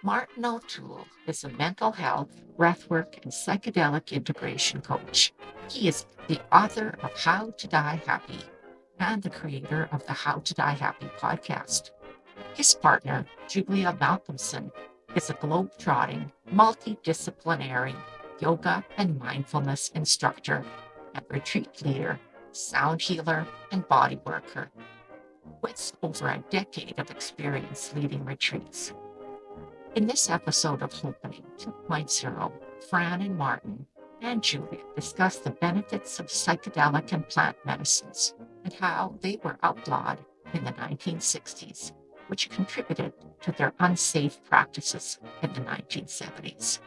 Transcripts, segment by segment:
Martin O'Toole is a mental health, breathwork, and psychedelic integration coach. He is the author of How to Die Happy and the creator of the How to Die Happy podcast. His partner, Julia Malcolmson, is a globetrotting, multidisciplinary yoga and mindfulness instructor and retreat leader, sound healer, and bodyworker with over a decade of experience leading retreats. In this episode of Hopenning 2.0, Fran and Martin and Julia discuss the benefits of psychedelic and plant medicines and how they were outlawed in the 1960s, which contributed to their unsafe practices in the 1970s,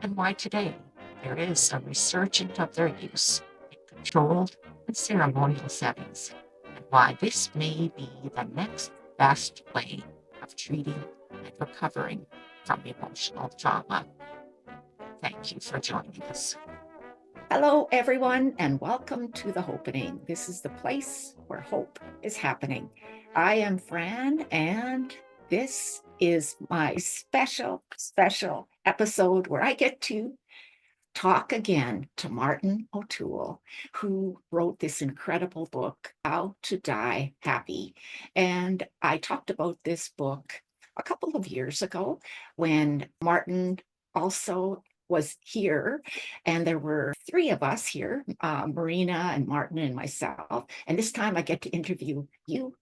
and why today there is a resurgence of their use in controlled and ceremonial settings, and why this may be the next best way of treating and recovering from emotional trauma. Thank you for joining us. Hello, everyone, and welcome to the Hopenning. This is the place where hope is happening. I am Fran, and this is my special episode where I get to talk again to Martin O'Toole, who wrote this incredible book, How to Die Happy. And I talked about this book a couple of years ago when Martin also was here, and there were three of us here, Marina and Martin and myself. And this time I get to interview you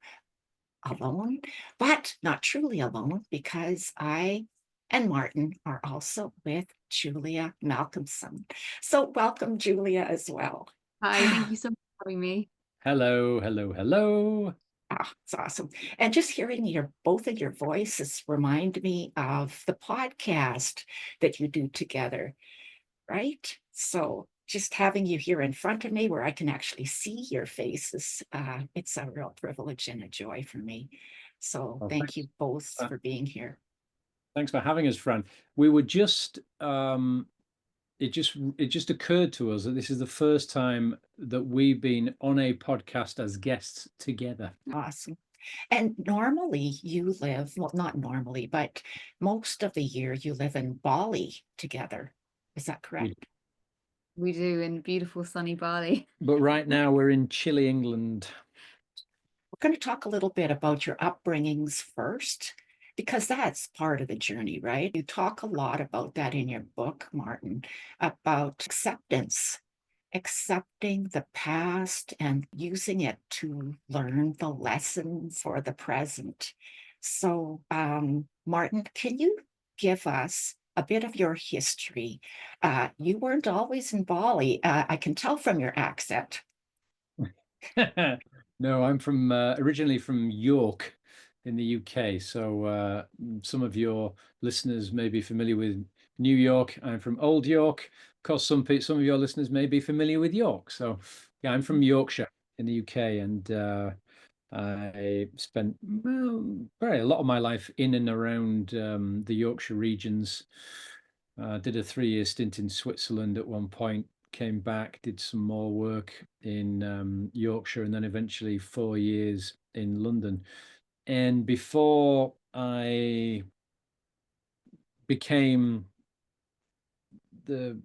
alone, but not truly alone, because I and Martin are also with Julia Malcolmson. So welcome, Julia, as well. Hi, thank you so much for having me. Hello, hello, hello. It's awesome. And just hearing both of your voices remind me of the podcast that you do together, right? So just having you here in front of me where I can actually see your faces, it's a real privilege and a joy for me. So Well, thank you both Uh, for being here. Thanks for having us, Fran. We were just it just occurred to us that this is the first time that we've been on a podcast as guests together. Awesome. And normally you live, well, not normally, but most of the year you live in Bali together. Is that correct? We do in beautiful sunny Bali. But right now we're in chilly England. We're going to talk a little bit about your upbringings first, because that's part of the journey, right? You talk a lot about that in your book, Martin, about accepting the past and using it to learn the lessons for the present. So, Martin, can you give us a bit of your history? You weren't always in Bali. I can tell from your accent. No, I'm from originally from York in the UK. So some of your listeners may be familiar with New York. I'm from Old York. Of course, some of your listeners may be familiar with York. So yeah, I'm from Yorkshire in the UK, and I spent a lot of my life in and around the Yorkshire regions. Did a 3-year stint in Switzerland at one point, came back, did some more work in Yorkshire, and then eventually 4 years in London. And before I became the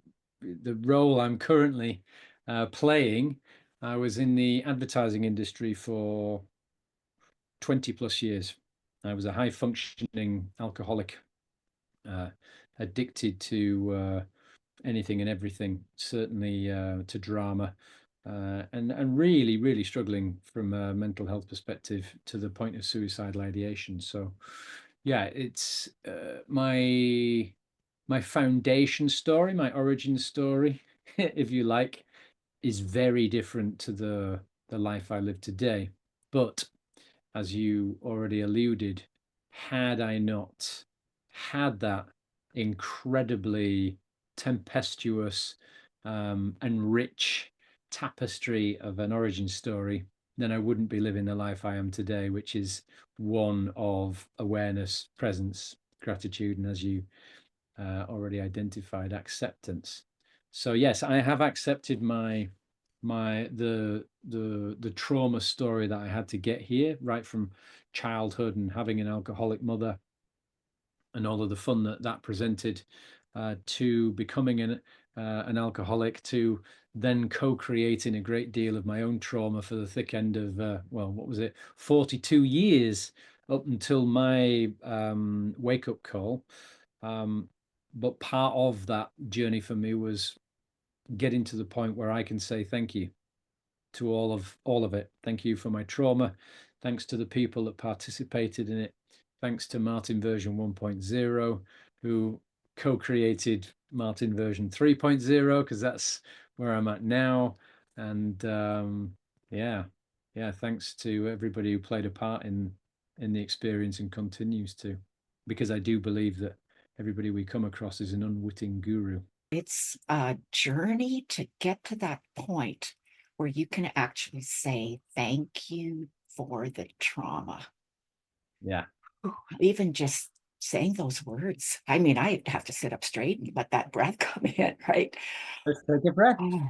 role I'm currently playing, I was in the advertising industry for 20 plus years. I was a high functioning alcoholic, addicted to anything and everything, certainly to drama, and really struggling from a mental health perspective to the point of suicidal ideation. So yeah, it's my foundation story, my origin story, if you like, is very different to the life I live today. But as you already alluded, had I not had that incredibly tempestuous and rich tapestry of an origin story, then I wouldn't be living the life I am today, which is one of awareness, presence, gratitude, and, as you already identified, acceptance. So yes, I have accepted the trauma story that I had to get here, right from childhood and having an alcoholic mother, and all of the fun that presented, to becoming an alcoholic, to then co-creating a great deal of my own trauma for the thick end of, well, what was it, 42 years up until my wake-up call. But part of that journey for me was getting to the point where I can say thank you to all of it. Thank you for my trauma. Thanks to the people that participated in it. Thanks to Martin version 1.0, who co-created Martin version 3.0, because that's where I'm at now. And yeah, thanks to everybody who played a part in the experience and continues to, because I do believe that everybody we come across is an unwitting guru. It's a journey to get to that point where you can actually say thank you for the trauma. Yeah. Even just saying those words. I mean, I have to sit up straight and let that breath come in, right? Let's take a breath. Oh,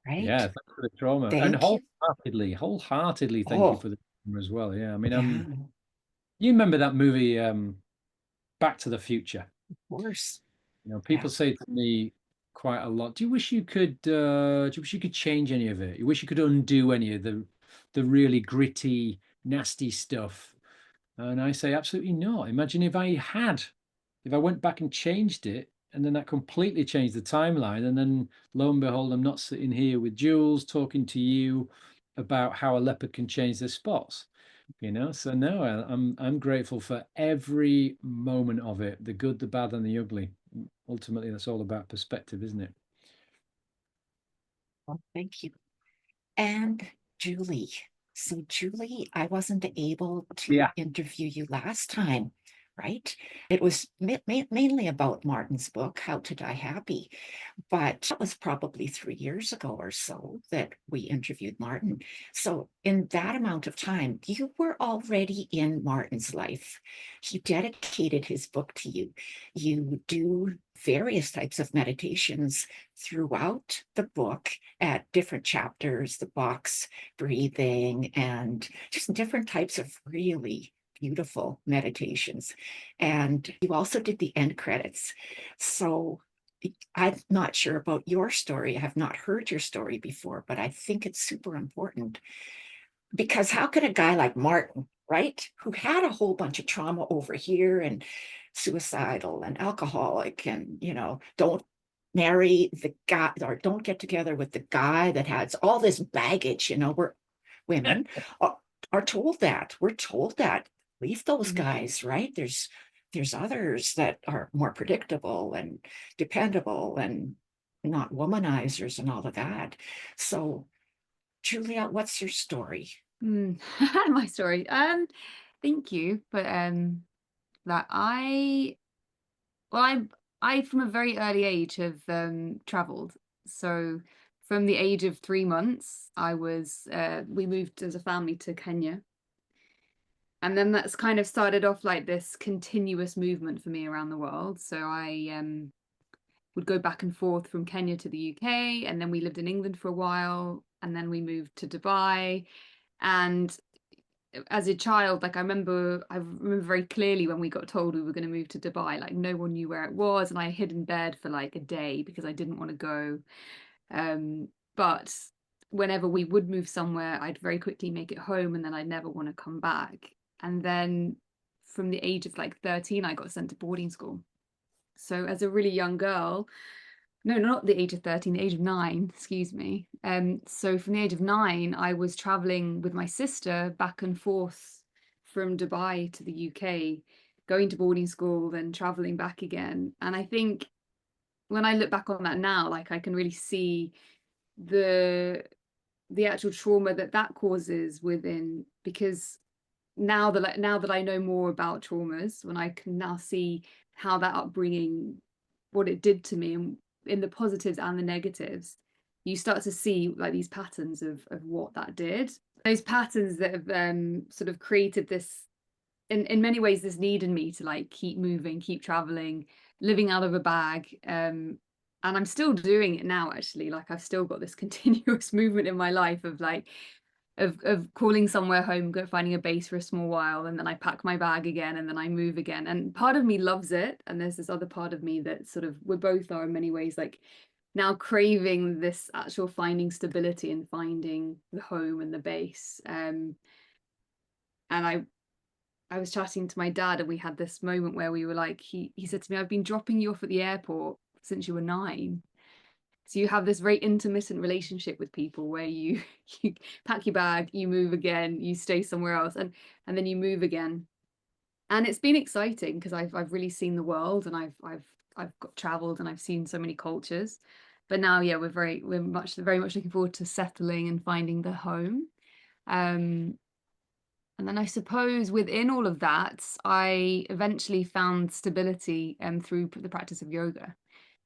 right. Yeah, thanks for the trauma. Thank And you. wholeheartedly thank you for the trauma as well. Yeah, I mean, Yeah, you remember that movie, Back to the Future? of course. You know, people say to me quite a lot, do you wish you could change any of it? You wish you could undo any of the really gritty, nasty stuff? And I say, absolutely not. Imagine if I went back and changed it, and then that completely changed the timeline. And then lo and behold, I'm not sitting here with Jules talking to you about how a leopard can change their spots. You know, so no, I'm grateful for every moment of it, the good, the bad, and the ugly. Ultimately, that's all about perspective, isn't it? Well, thank you. And Julie. So, Julie, I wasn't able to interview you last time, right? It was mainly about Martin's book, How to Die Happy. But that was probably 3 years ago or so that we interviewed Martin. So in that amount of time, you were already in Martin's life. He dedicated his book to you. You do various types of meditations throughout the book at different chapters, the box breathing, and just different types of really beautiful meditations. And you also did the end credits. So I'm not sure about your story. I have not heard your story before, but I think it's super important, because how could a guy like Martin, right, who had a whole bunch of trauma over here and suicidal and alcoholic and, don't marry the guy or don't get together with the guy that has all this baggage, we're women are told that. We're told that. Leave those guys, right? There's others that are more predictable and dependable and not womanizers and all of that. So, Julia, what's your story? My story. Thank you. But that I from a very early age have traveled. So from the age of 3 months, we moved as a family to Kenya. And then that's kind of started off like this continuous movement for me around the world. So I would go back and forth from Kenya to the UK, and then we lived in England for a while, and then we moved to Dubai. And as a child, like I remember very clearly when we got told we were going to move to Dubai, like no one knew where it was, and I hid in bed for like a day because I didn't want to go. But whenever we would move somewhere, I'd very quickly make it home, and then I'd never want to come back. And then from the age of like 13, I got sent to boarding school. So as a really young girl, no, not the age of 13, the age of 9, excuse me. So from the age of 9, I was traveling with my sister back and forth from Dubai to the UK, going to boarding school, then traveling back again. And I think when I look back on that now, like I can really see the actual trauma that causes within, because now that I know more about traumas, when I can now see how that upbringing, what it did to me, and in the positives and the negatives, you start to see like these patterns of what that did. Those patterns that have sort of created this, in many ways, this need in me to like keep moving, keep traveling, living out of a bag. And I'm still doing it now, actually. Like I've still got this continuous movement in my life of of calling somewhere home, finding a base for a small while, and then I pack my bag again, and then I move again. And part of me loves it, and there's this other part of me that sort of, we both are in many ways, like now craving this actual finding stability and finding the home and the base. And I was chatting to my dad, and we had this moment where we were like, he said to me, I've been dropping you off at the airport since you were 9. So you have this very intermittent relationship with people where you pack your bag, you move again, you stay somewhere else, and then you move again. And it's been exciting because I've really seen the world, and I've got traveled, and I've seen so many cultures. But now, yeah, we're very much looking forward to settling and finding the home. And then I suppose within all of that, I eventually found stability through the practice of yoga.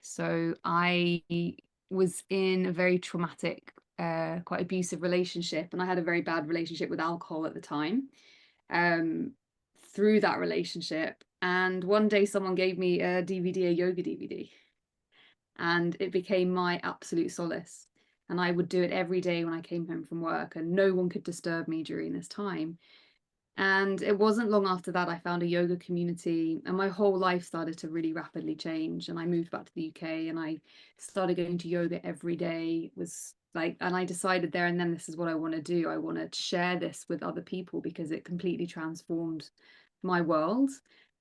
So I was in a very traumatic, quite abusive relationship, and I had a very bad relationship with alcohol at the time. Through that relationship, and one day someone gave me a DVD, a yoga DVD, and it became my absolute solace. And I would do it every day when I came home from work, and no one could disturb me during this time. And it wasn't long after that I found a yoga community, and my whole life started to really rapidly change. And I moved back to the UK, and I started going to yoga every day. It was like, and I decided there and then, this is what I want to do. I want to share this with other people because it completely transformed my world.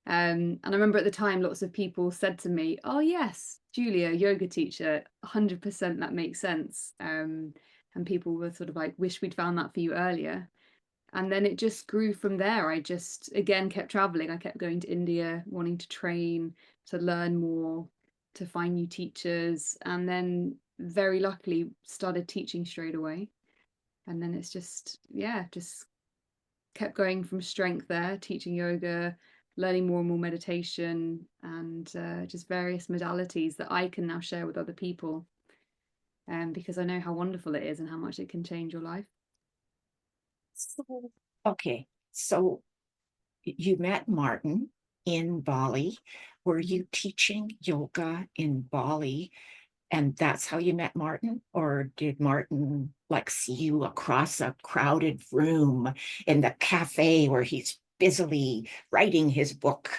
And I remember at the time, lots of people said to me, oh yes, Julia, yoga teacher, 100%, that makes sense. And people were sort of like, wish we'd found that for you earlier. And then it just grew from there. I just, again, kept traveling. I kept going to India, wanting to train, to learn more, to find new teachers. And then very luckily started teaching straight away. And then it's just, yeah, just kept going from strength there, teaching yoga, learning more and more meditation, and just various modalities that I can now share with other people. Because I know how wonderful it is and how much it can change your life. Okay, so you met Martin in Bali. Were you teaching yoga in Bali, and that's how you met Martin? Or did Martin like see you across a crowded room in the cafe where he's busily writing his book?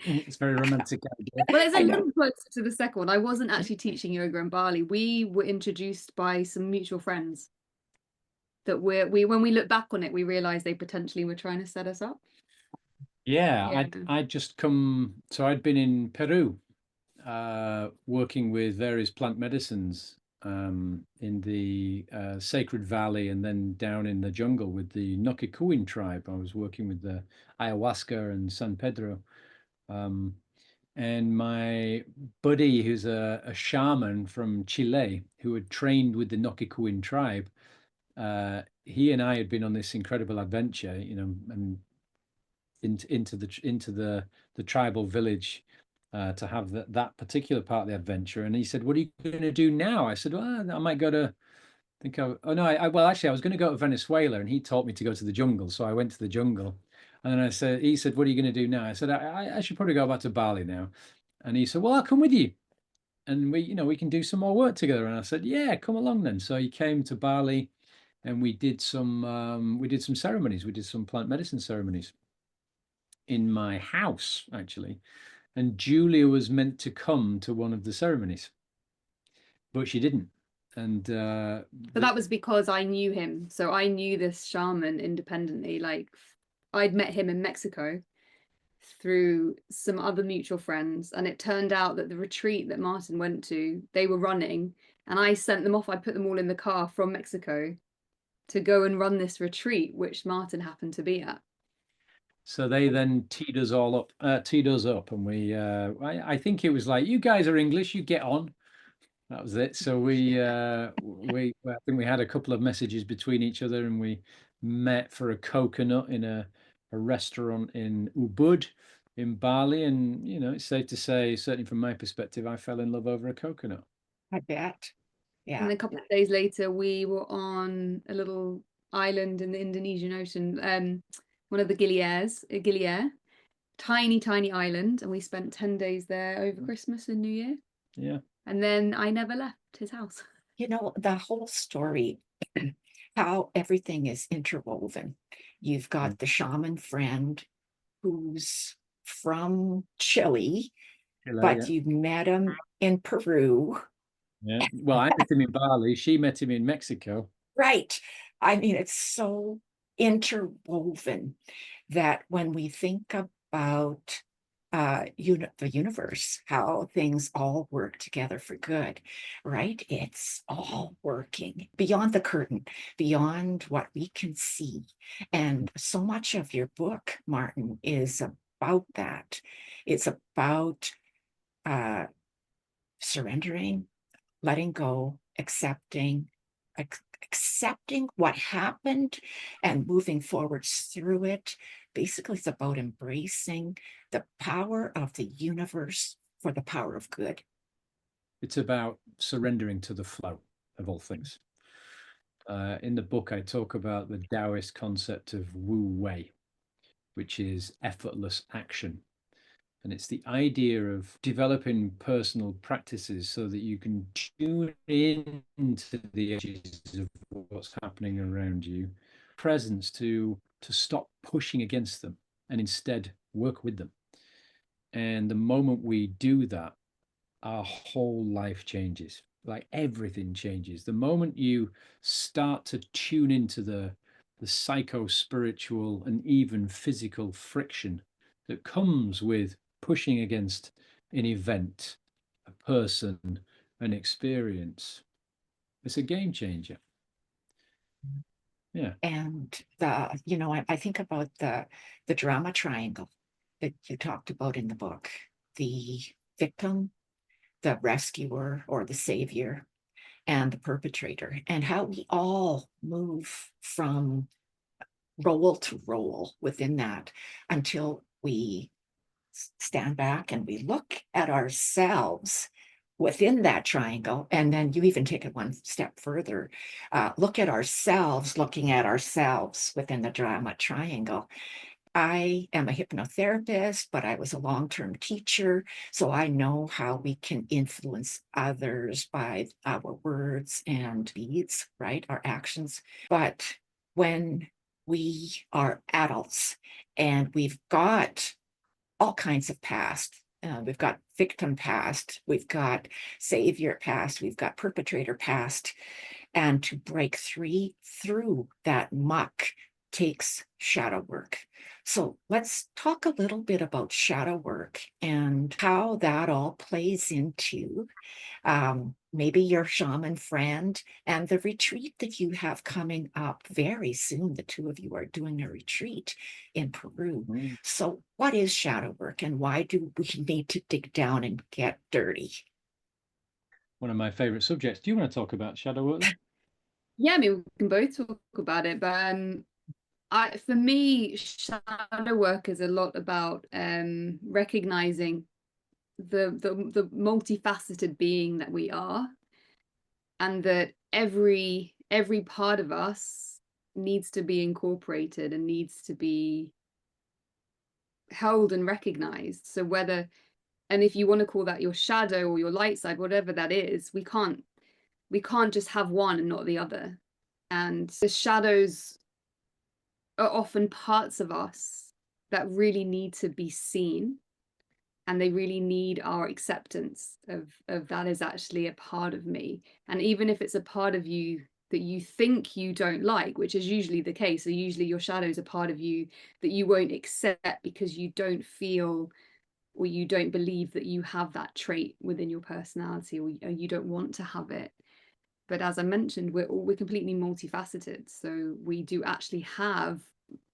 It's very romantic idea. Well, it's a little closer to the second one. I wasn't actually teaching yoga in Bali. We were introduced by some mutual friends that when we look back on it, we realized they potentially were trying to set us up. Yeah, I'd just come, so I'd been in Peru working with various plant medicines in the Sacred Valley, and then down in the jungle with the Nokikuin tribe. I was working with the ayahuasca and San Pedro. And my buddy, who's a shaman from Chile, who had trained with the Nokikuin tribe, he and I had been on this incredible adventure, and into the tribal village to have that particular part of the adventure. And he said, "What are you going to do now?" I said, "Well, I might go to." Well, actually, I was going to go to Venezuela, and he taught me to go to the jungle, so I went to the jungle. And then he said, "What are you going to do now?" I said, I should probably go back to Bali now." And he said, "Well, I'll come with you, and we can do some more work together." And I said, "Yeah, come along then." So he came to Bali, and we did some ceremonies. We did some plant medicine ceremonies in my house, actually. And Julia was meant to come to one of the ceremonies, but she didn't. And but that was because I knew him. So I knew this shaman independently. Like, I'd met him in Mexico through some other mutual friends, and it turned out that the retreat that Martin went to, they were running, and I sent them off. I put them all in the car from Mexico to go and run this retreat, which Martin happened to be at. So they then teed us up, and we I think it was like, "You guys are English, you get on." That was it. So I think we had a couple of messages between each other, and we met for a coconut in a restaurant in Ubud in Bali. And it's safe to say, certainly from my perspective, I fell in love over a coconut. I bet. Yeah. And a couple of days later, we were on a little island in the Indonesian Ocean, one of the Gilead, tiny island, and we spent 10 days there over Christmas and New Year. Yeah. And then I never left his house. The whole story how everything is interwoven. You've got the shaman friend who's from Chile, but Yeah. you met him in Peru. Yeah. Well, I met him in Bali. She met him in Mexico. Right. I mean, it's so interwoven that when we think about the universe, how things all work together for good, right? It's all working beyond the curtain, beyond what we can see. And so much of your book, Martin, is about that. It's about uh, surrendering, letting go, accepting what happened and moving forwards through it. Basically, it's about embracing the power of the universe for the power of good. It's about surrendering to the flow of all things. In the book, I talk about the Daoist concept of Hu Wei, which is effortless action. And it's the idea of developing personal practices so that you can tune into the edges of what's happening around you, presence to stop pushing against them and instead work with them. And the moment we do that, our whole life changes. Like everything changes. The moment you start to tune into the psycho-spiritual and even physical friction that comes with pushing against an event, a person, an experience, it's a game changer. Yeah. And I think about the drama triangle that you talked about in the book, the victim, the rescuer or the savior, and the perpetrator, and how we all move from role to role within that until we stand back and we look at ourselves within that triangle. And then you even take it one step further, look at ourselves looking at ourselves within the drama triangle. I am a hypnotherapist, but I was a long-term teacher, so I know how we can influence others by our words and deeds, right? Our actions. But when we are adults and we've got all kinds of past, we've got victim past, we've got savior past, we've got perpetrator past, and to break through that muck takes shadow work. So let's talk a little bit about shadow work and how that all plays into maybe your shaman friend and the retreat that you have coming up very soon. The two of you are doing a retreat in Peru. So what is shadow work and why do we need to dig down and get dirty? One of my favorite subjects. Do you want to talk about shadow work then? Yeah, I mean, we can both talk about it, but for me, shadow work is a lot about recognizing the multifaceted being that we are, and that every part of us needs to be incorporated and needs to be held and recognized. So and if you want to call that your shadow or your light side, whatever that is, we can't just have one and not the other. And the shadows are often parts of us that really need to be seen, and they really need our acceptance of that is actually a part of me. And even if it's a part of you that you think you don't like, which is usually the case, so usually your shadows are part of you that you won't accept because you don't feel or you don't believe that you have that trait within your personality, or you don't want to have it. But as I mentioned, we're completely multifaceted, so we do actually have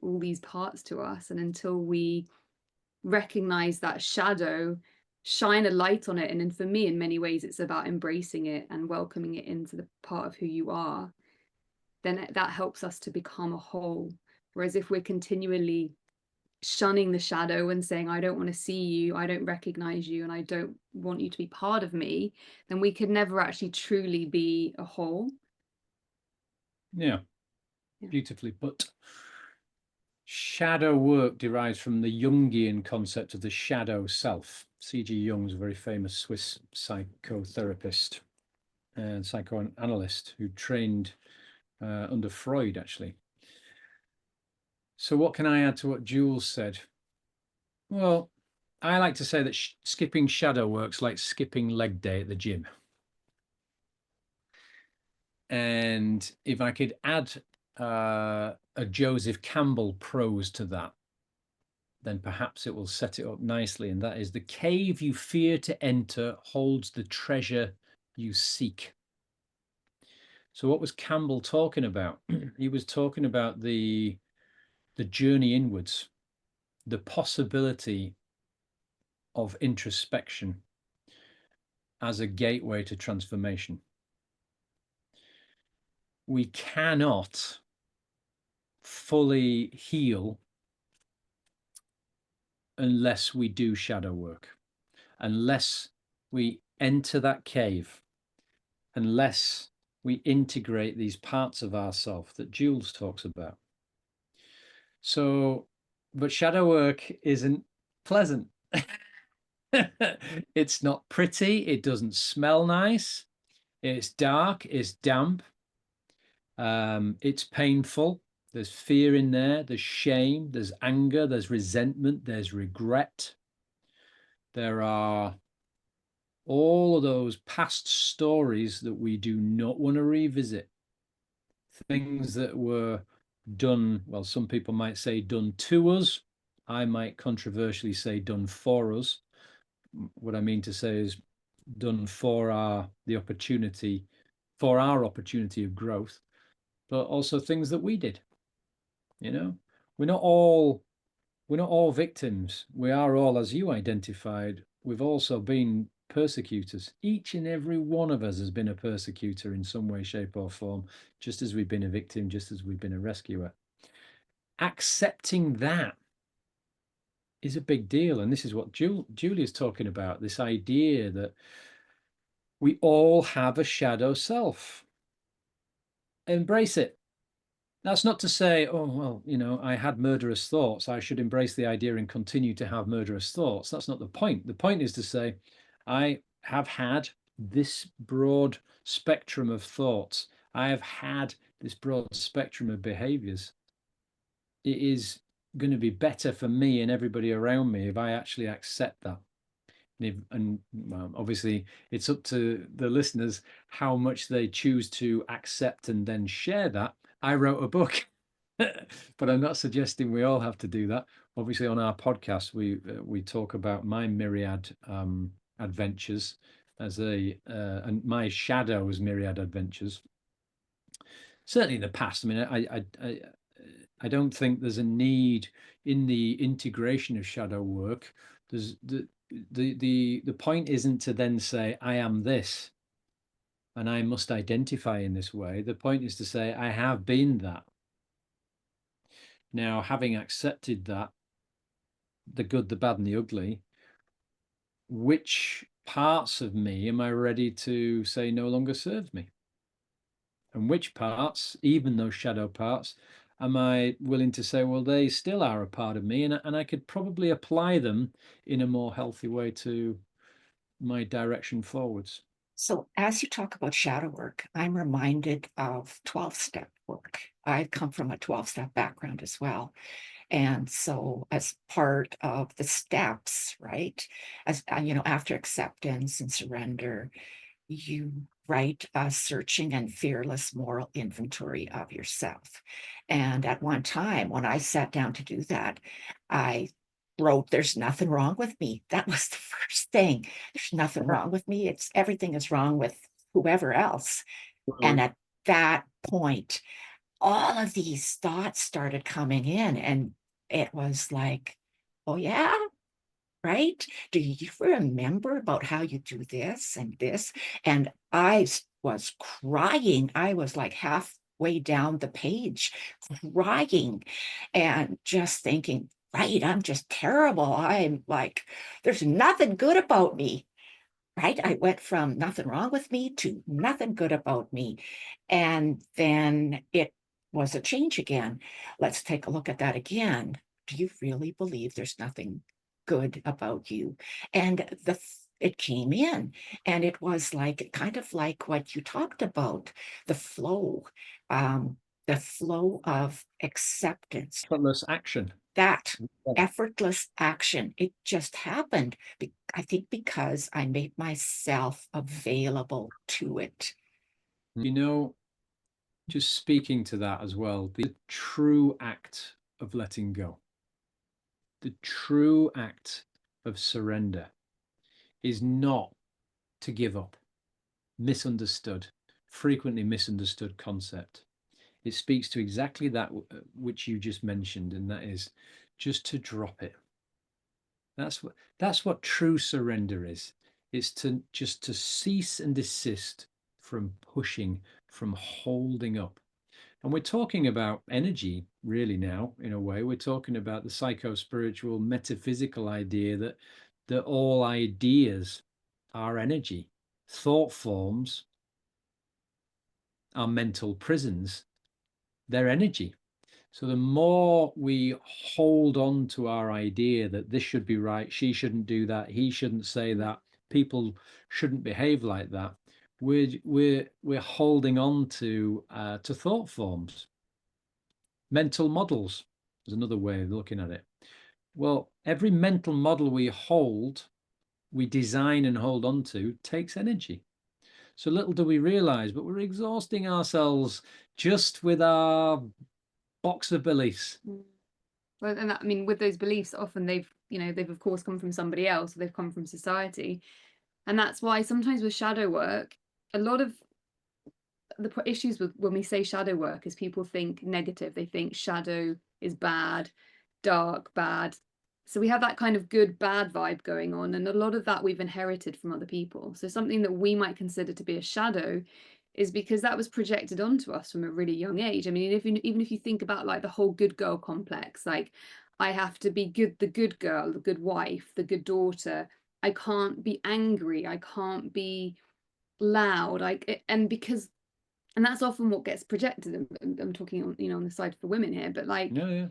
all these parts to us, and until we recognize that shadow, shine a light on it, and then for me, in many ways, it's about embracing it and welcoming it into the part of who you are, then that helps us to become a whole. Whereas if we're continually shunning the shadow and saying, I don't want to see you, I don't recognize you, and I don't want you to be part of me, then we could never actually truly be a whole. Yeah. Beautifully put. Shadow work derives from the Jungian concept of the shadow self. C.G. Jung's a very famous Swiss psychotherapist and psychoanalyst who trained under Freud, actually. So what can I add to what Jules said? Well, I like to say that skipping shadow work's like skipping leg day at the gym. And if I could add a Joseph Campbell prose to that, then perhaps it will set it up nicely. And that is, the cave you fear to enter holds the treasure you seek. So what was Campbell talking about? He was talking about the journey inwards, the possibility of introspection as a gateway to transformation. We cannot fully heal unless we do shadow work, unless we enter that cave, unless we integrate these parts of ourselves that Jules talks about. So, but shadow work isn't pleasant. It's not pretty. It doesn't smell nice. It's dark. It's damp. It's painful. There's fear in there. There's shame. There's anger. There's resentment. There's regret. There are all of those past stories that we do not want to revisit. Things that were done, well, some people might say done to us. I might controversially say done for us. What I mean to say is done for our opportunity of growth, but also things that we did. You know, we're not all victims. We are all, as you identified, we've also been persecutors. Each and every one of us has been a persecutor in some way, shape, or form, just as we've been a victim, just as we've been a rescuer. Accepting that is a big deal. And this is what Julia's talking about, this idea that we all have a shadow self. Embrace it. That's not to say, oh, well, you know, I had murderous thoughts, I should embrace the idea and continue to have murderous thoughts. That's not the point. The point is to say, I have had this broad spectrum of thoughts. I have had this broad spectrum of behaviors. It is going to be better for me and everybody around me if I actually accept that. And well, obviously, it's up to the listeners how much they choose to accept and then share that. I wrote a book, but I'm not suggesting we all have to do that. Obviously, on our podcast, we talk about my myriad adventures and my shadow's myriad adventures. Certainly in the past. I mean, I don't think there's a need in the integration of shadow work. There's the point isn't to then say I am this and I must identify in this way. The point is to say I have been that. Now, having accepted that, the good, the bad, and the ugly, which parts of me am I ready to say no longer serve me? And which parts, even those shadow parts, am I willing to say, well, they still are a part of me, and I could probably apply them in a more healthy way to my direction forwards. So as you talk about shadow work, I'm reminded of 12-step work. I come from a 12-step background as well. And so as part of the steps, right, as you know, after acceptance and surrender, you write a searching and fearless moral inventory of yourself. And at one time, when I sat down to do that, I wrote, there's nothing wrong with me. That was the first thing. There's nothing wrong with me. It's everything is wrong with whoever else. And at that point, all of these thoughts started coming in, and it was like, oh yeah, right? Do you remember about how you do this and this? And I was crying. I was like halfway down the page, crying and just thinking, right, I'm just terrible. I'm like, there's nothing good about me. Right? I went from nothing wrong with me to nothing good about me. And then it was a change again. Let's take a look at that again. Do you really believe there's nothing good about you? And the It came in, and it was like kind of like what you talked about, the flow, um, the flow of acceptance, Effortless action. that Yeah. effortless action. It just happened. I think because I made myself available to it. You know, just speaking to that as well, the true act of letting go, the true act of surrender is not to give up. Misunderstood, frequently misunderstood concept. It speaks to exactly that which you just mentioned, and that is just to drop it. That's what true surrender is. It's to just to cease and desist from pushing, from holding up. And we're talking about energy really now, in a way. We're talking about the psycho-spiritual metaphysical idea that all ideas are energy. Thought forms are mental prisons. They're energy. So the more we hold on to our idea that this should be right, she shouldn't do that, he shouldn't say that, people shouldn't behave like that, we're holding on to thought forms. Mental models is another way of looking at it. Well, every mental model we design and hold on to takes energy. So little do we realize, but we're exhausting ourselves just with our box of beliefs. Well, and that, I mean, with those beliefs, often they've of course come from somebody else, they've come from society. And that's why sometimes with shadow work, a lot of the issues with when we say shadow work is people think negative. They think shadow is bad, dark, bad. So we have that kind of good, bad vibe going on. And a lot of that we've inherited from other people. So something that we might consider to be a shadow is because that was projected onto us from a really young age. I mean, even if you think about like the whole good girl complex, like I have to be good, the good girl, the good wife, the good daughter. I can't be angry. I can't be loud. And that's often what gets projected. I'm talking on on the side for women here, but like Yeah,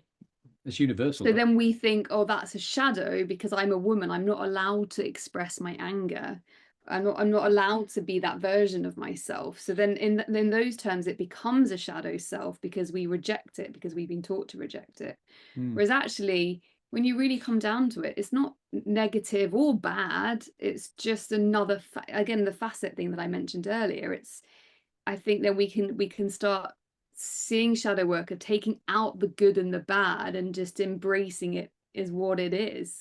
it's universal. So then we think, oh, that's a shadow because I'm a woman. I'm not allowed to express my anger. I'm not allowed to be that version of myself. So then in those terms, it becomes a shadow self because we reject it, because we've been taught to reject it. Whereas actually, when you really come down to it, it's not negative or bad. It's just another, again, the facet thing that I mentioned earlier. I think that we can start seeing shadow work of taking out the good and the bad and just embracing it is what it is.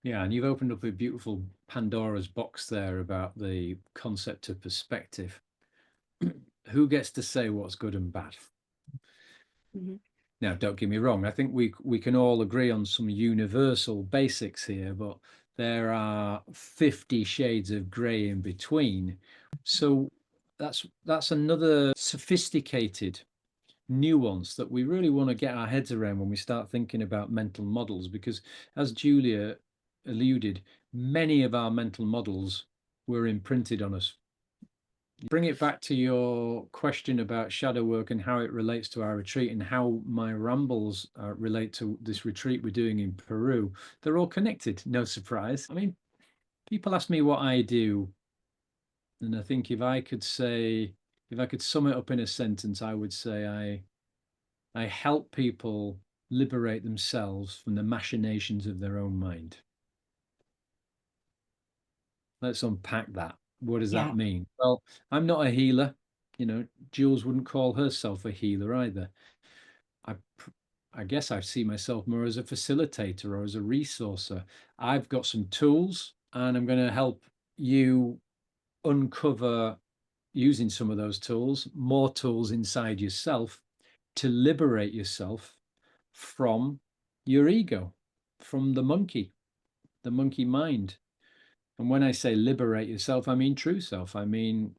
Yeah, and you've opened up a beautiful Pandora's box there about the concept of perspective. Who gets to say what's good and bad? Mm-hmm. Now, don't get me wrong. I think we can all agree on some universal basics here, but there are 50 shades of grey in between. So that's another sophisticated nuance that we really want to get our heads around when we start thinking about mental models, because as Julia alluded, many of our mental models were imprinted on us. Bring it back to your question about shadow work and how it relates to our retreat and how my rambles relate to this retreat we're doing in Peru. They're all connected, no surprise. I mean, people ask me what I do, and I think if I could sum it up in a sentence, I would say I help people liberate themselves from the machinations of their own mind. Let's unpack that. What does that mean? Well, I'm not a healer. Jules wouldn't call herself a healer either. I guess I see myself more as a facilitator or as a resourcer. I've got some tools, and I'm going to help you uncover, using some of those tools, more tools inside yourself to liberate yourself from your ego, from the monkey mind. And when I say liberate yourself, I mean true self. I mean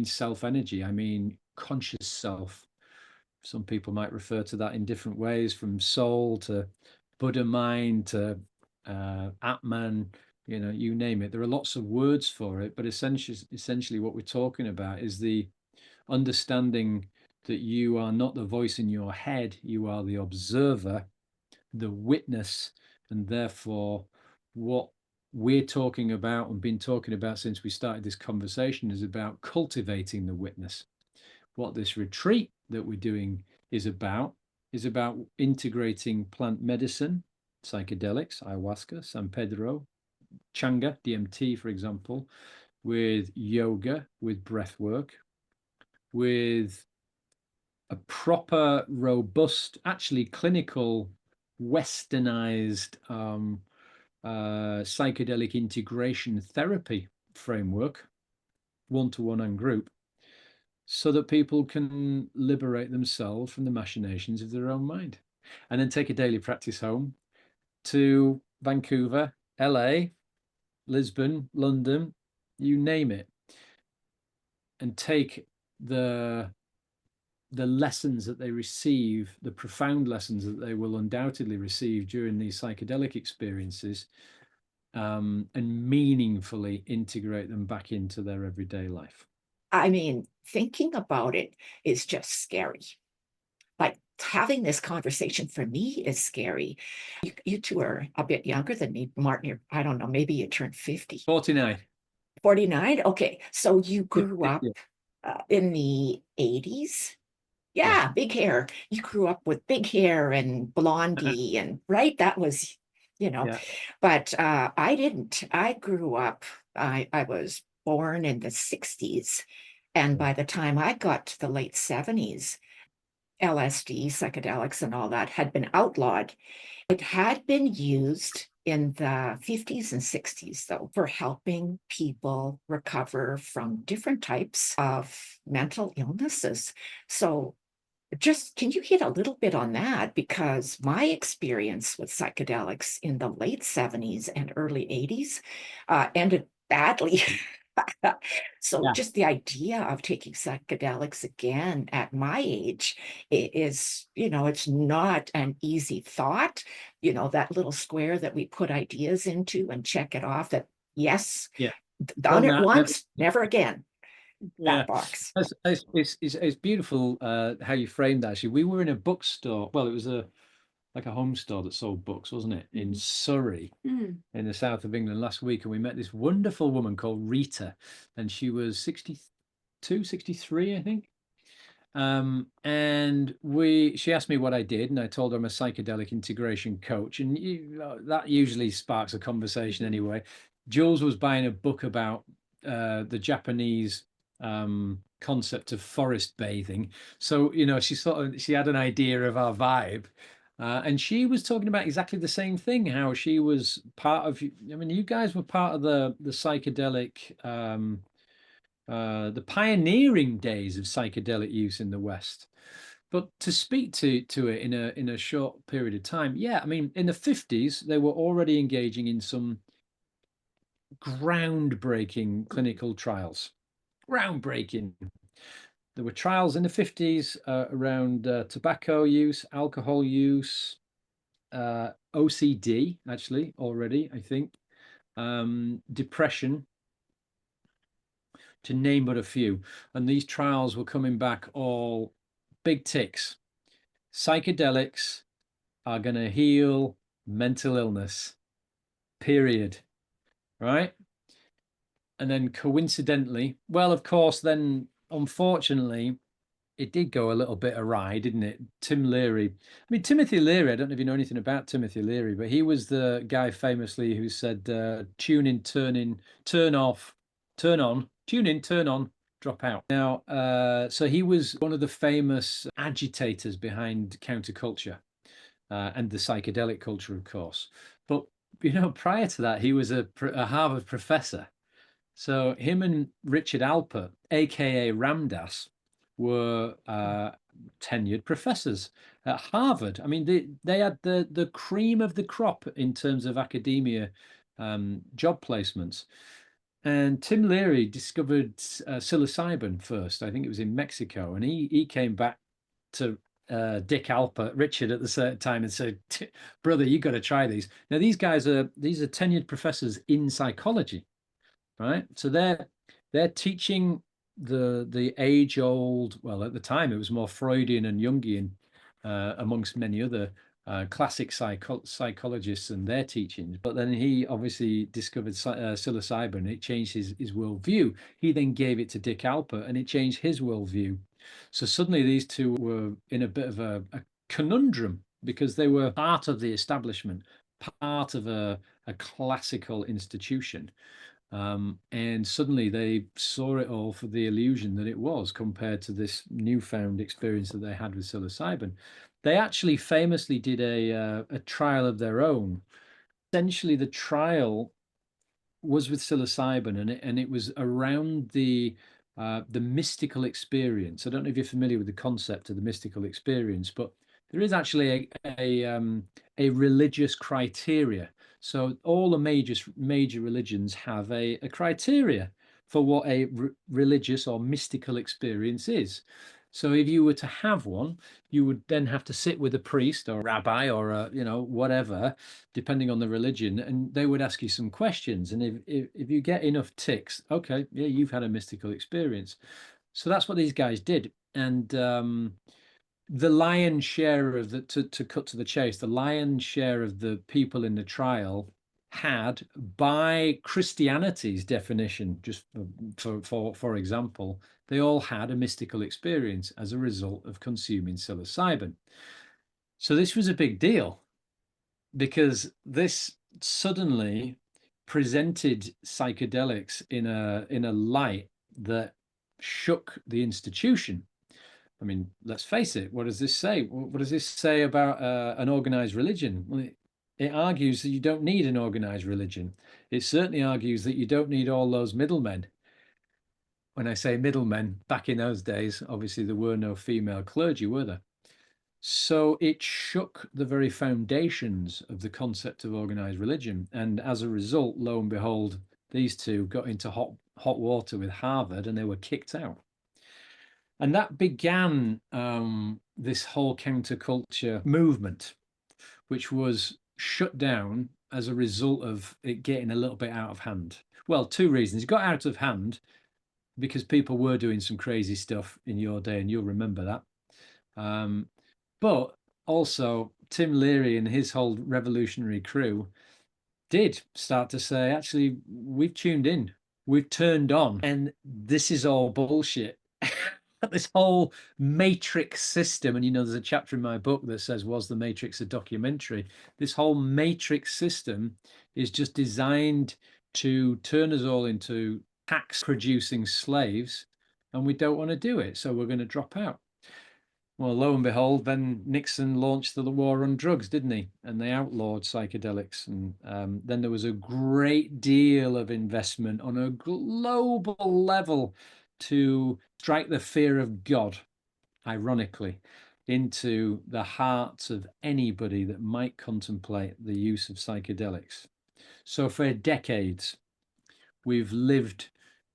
self energy. I mean conscious self. Some people might refer to that in different ways, from soul to Buddha mind to Atman, you name it. There are lots of words for it, but essentially what we're talking about is the understanding that you are not the voice in your head, you are the observer, the witness, and therefore what we're talking about and been talking about since we started this conversation is about cultivating the witness. What this retreat that we're doing is about integrating plant medicine, psychedelics, ayahuasca, San Pedro, Changa, DMT, for example, with yoga, with breath work, with a proper, robust, actually clinical, westernized psychedelic integration therapy framework, one-to-one and group, so that people can liberate themselves from the machinations of their own mind, and then take a daily practice home to Vancouver, LA, Lisbon, London, you name it, and take the lessons that they receive, the profound lessons that they will undoubtedly receive during these psychedelic experiences, and meaningfully integrate them back into their everyday life. I mean, thinking about it is just scary. Like having this conversation for me is scary. You two are a bit younger than me, Martin. I don't know, maybe you turned 50. 49. 49? Okay, so you grew up Yeah. in the 80s? Yeah, big hair. You grew up with big hair and blondie and right? That was, Yeah. but I didn't. I grew up, I was born in the 60s. And by the time I got to the late 70s, LSD, psychedelics, and all that had been outlawed. It had been used in the 50s and 60s, though, for helping people recover from different types of mental illnesses. So just can you hit a little bit on that? Because my experience with psychedelics in the late 70s and early 80s ended badly. So Yeah. just the idea of taking psychedelics again at my age is, it's not an easy thought. That little square that we put ideas into and check it off that, yes, Yeah. done it once, never again. That box. It's beautiful how you framed that. Actually, we were in a bookstore. Well, it was like a home store that sold books, wasn't it? In Surrey, in the south of England last week. And we met this wonderful woman called Rita, and she was 62, 63, I think. And she asked me what I did, and I told her I'm a psychedelic integration coach. And that usually sparks a conversation anyway. Jules was buying a book about the Japanese concept of forest bathing. So, she had an idea of our vibe. And she was talking about exactly the same thing, how she was part of, you guys were part of the psychedelic, the pioneering days of psychedelic use in the West. But to speak to it in a short period of time, in the 50s, they were already engaging in some groundbreaking clinical trials. Groundbreaking. There were trials in the 50s around tobacco use, alcohol use, OCD, actually, already, I think, depression, to name but a few. And these trials were coming back all big ticks. Psychedelics are going to heal mental illness, period. Right? And then coincidentally, well, of course, then unfortunately, it did go a little bit awry, didn't it? Tim Leary. Timothy Leary, I don't know if you know anything about Timothy Leary, but he was the guy famously who said, tune in, turn in, turn off, turn on, tune in, turn on, drop out. Now, so he was one of the famous agitators behind counterculture and the psychedelic culture, of course. But, prior to that, he was a Harvard professor. So him and Richard Alper, aka Ramdas, were tenured professors at Harvard. They had the cream of the crop in terms of academia job placements. And Tim Leary discovered psilocybin first. I think it was in Mexico, and he came back to Dick Alper, Richard, at the certain time, and said, "Brother, you got to try these." Now these are tenured professors in psychology. Right, so they're teaching the age old. Well, at the time it was more Freudian and Jungian, amongst many other classic psychologists and their teachings. But then he obviously discovered psilocybin. It changed his worldview. He then gave it to Dick Alper, and it changed his worldview. So suddenly these two were in a bit of a conundrum, because they were part of the establishment, part of a classical institution. And suddenly they saw it all for the illusion that it was, compared to this newfound experience that they had with psilocybin. They actually famously did a trial of their own. Essentially, the trial was with psilocybin, and it was around the mystical experience. I don't know if you're familiar with the concept of the mystical experience, but there is actually a religious criteria. So all the major religions have a criteria for what a religious or mystical experience is. So if you were to have one, you would then have to sit with a priest or rabbi or whatever, depending on the religion, and they would ask you some questions. And if you get enough ticks, okay, yeah, you've had a mystical experience. So that's what these guys did. And the lion's share of to cut to the chase, the lion's share of the people in the trial had, by Christianity's definition, just for example, they all had a mystical experience as a result of consuming psilocybin. So this was a big deal, because this suddenly presented psychedelics in a light that shook the institution. I mean, let's face it, what does this say? What does this say about an organized religion? Well, it argues that you don't need an organized religion. It certainly argues that you don't need all those middlemen. When I say middlemen, back in those days, obviously there were no female clergy, were there? So it shook the very foundations of the concept of organized religion. And as a result, lo and behold, these two got into hot water with Harvard, and they were kicked out. And that began this whole counterculture movement, which was shut down as a result of it getting a little bit out of hand. Well, two reasons. It got out of hand because people were doing some crazy stuff in your day, and you'll remember that. But also, Tim Leary and his whole revolutionary crew did start to say, actually, we've tuned in, we've turned on, and this is all bullshit. This whole matrix system, and there's a chapter in my book that says, was the Matrix a documentary? This whole matrix system is just designed to turn us all into tax producing slaves, and we don't want to do it, so we're going to drop out. Well, lo and behold, then Nixon launched the war on drugs, didn't he? And they outlawed psychedelics. And then there was a great deal of investment on a global level to strike the fear of God, ironically, into the hearts of anybody that might contemplate the use of psychedelics. So for decades, we've lived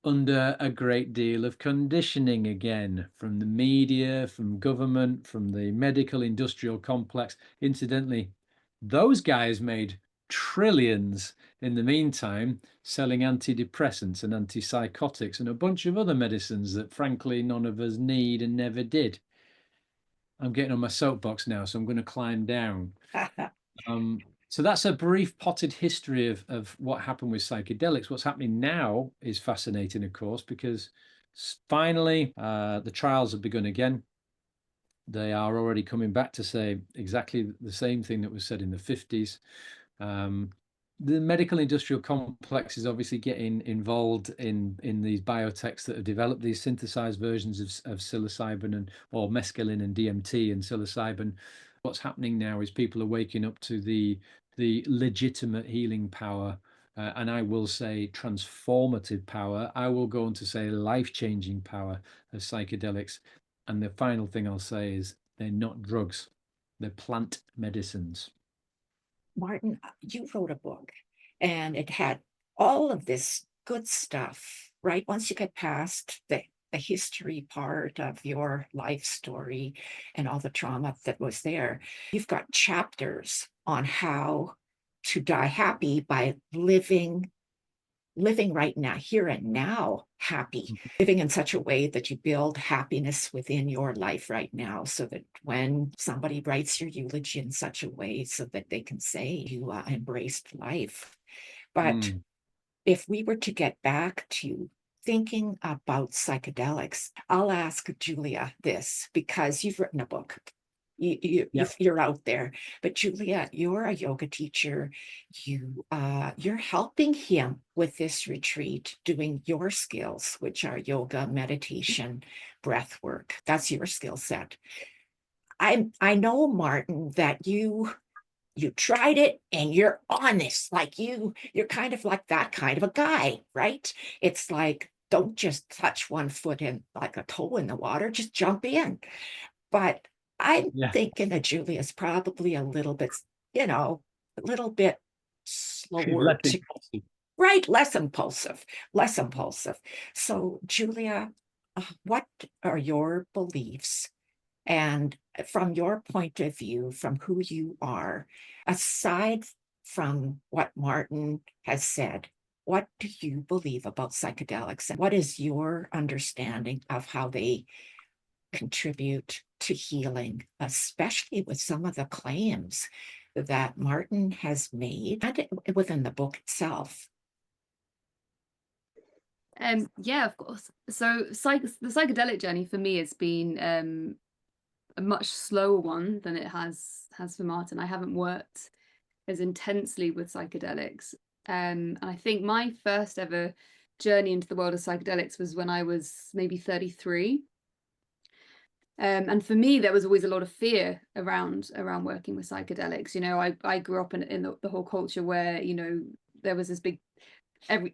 under a great deal of conditioning again, from the media, from government, from the medical industrial complex. Incidentally, those guys made trillions in the meantime selling antidepressants and antipsychotics and a bunch of other medicines that frankly none of us need and never did. I'm getting on my soapbox now, so I'm going to climb down. So that's a brief potted history of what happened with psychedelics. What's happening now is fascinating, of course, because finally the trials have begun again. They are already coming back to say exactly the same thing that was said in the 50s. The medical industrial complex is obviously getting involved in these biotechs that have developed these synthesized versions of psilocybin or mescaline and DMT and psilocybin. What's happening now is people are waking up to the legitimate healing power, and I will say transformative power. I will go on to say life-changing power of psychedelics. And the final thing I'll say is they're not drugs, they're plant medicines. Martin, you wrote a book, and it had all of this good stuff, right? Once you get past the history part of your life story and all the trauma that was there, you've got chapters on how to die happy by living living right now, here and now, happy, living in such a way that you build happiness within your life right now, so that when somebody writes your eulogy in such a way so that they can say you embraced life. But if we were to get back to thinking about psychedelics, I'll ask Julia this, because you've written a book. You're out there, but Julia, you're a yoga teacher. You're helping him with this retreat, doing your skills, which are yoga, meditation, breath work. That's your skill set. I know, Martin, that you tried it and you're honest. Like you're kind of like that kind of a guy, right? It's like, don't just touch one foot in, like a toe in the water, just jump in. But I'm thinking that Julia's probably a little bit, a little bit slower to, right? Less impulsive. So Julia, what are your beliefs? And from your point of view, from who you are, aside from what Martin has said, what do you believe about psychedelics? And what is your understanding of how they contribute to healing, especially with some of the claims that Martin has made within the book itself? Yeah, of course. So the psychedelic journey for me has been a much slower one than it has for Martin. I haven't worked as intensely with psychedelics. And I think my first ever journey into the world of psychedelics was when I was maybe 33. And for me, there was always a lot of fear around working with psychedelics. I grew up in the whole culture where, there was this big,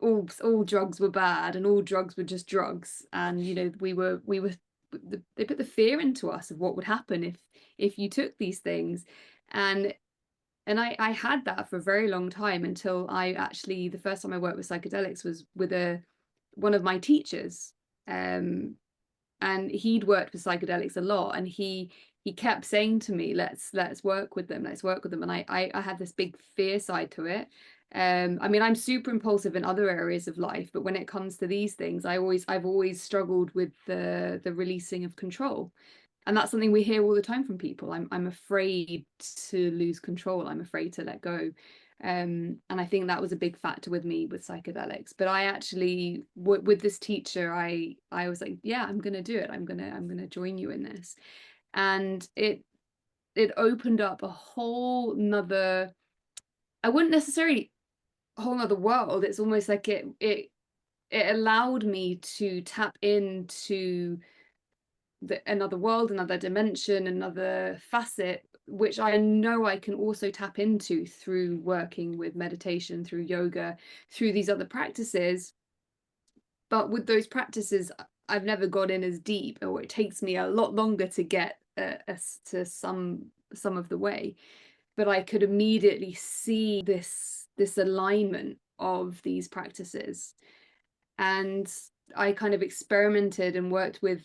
all drugs were bad and all drugs were just drugs. And, they put the fear into us of what would happen if you took these things. And I had that for a very long time, until the first time I worked with psychedelics was with one of my teachers. And he'd worked with psychedelics a lot, and he kept saying to me, let's work with them, and I had this big fear side to it. I mean, I'm super impulsive in other areas of life, but when it comes to these things, I've always struggled with the releasing of control. And that's something we hear all the time from people. I'm afraid to lose control, I'm afraid to let go. And I think that was a big factor with me with psychedelics. But I actually, with this teacher, I was like, yeah, I'm gonna do it. I'm gonna join you in this. And it opened up a whole nother, I wouldn't necessarily a whole nother world. It's almost like it allowed me to tap into another world, another dimension, another facet, which I know I can also tap into through working with meditation, through yoga, through these other practices. But with those practices, I've never got in as deep, or it takes me a lot longer to get to some of the way. But I could immediately see this alignment of these practices. And I kind of experimented and worked with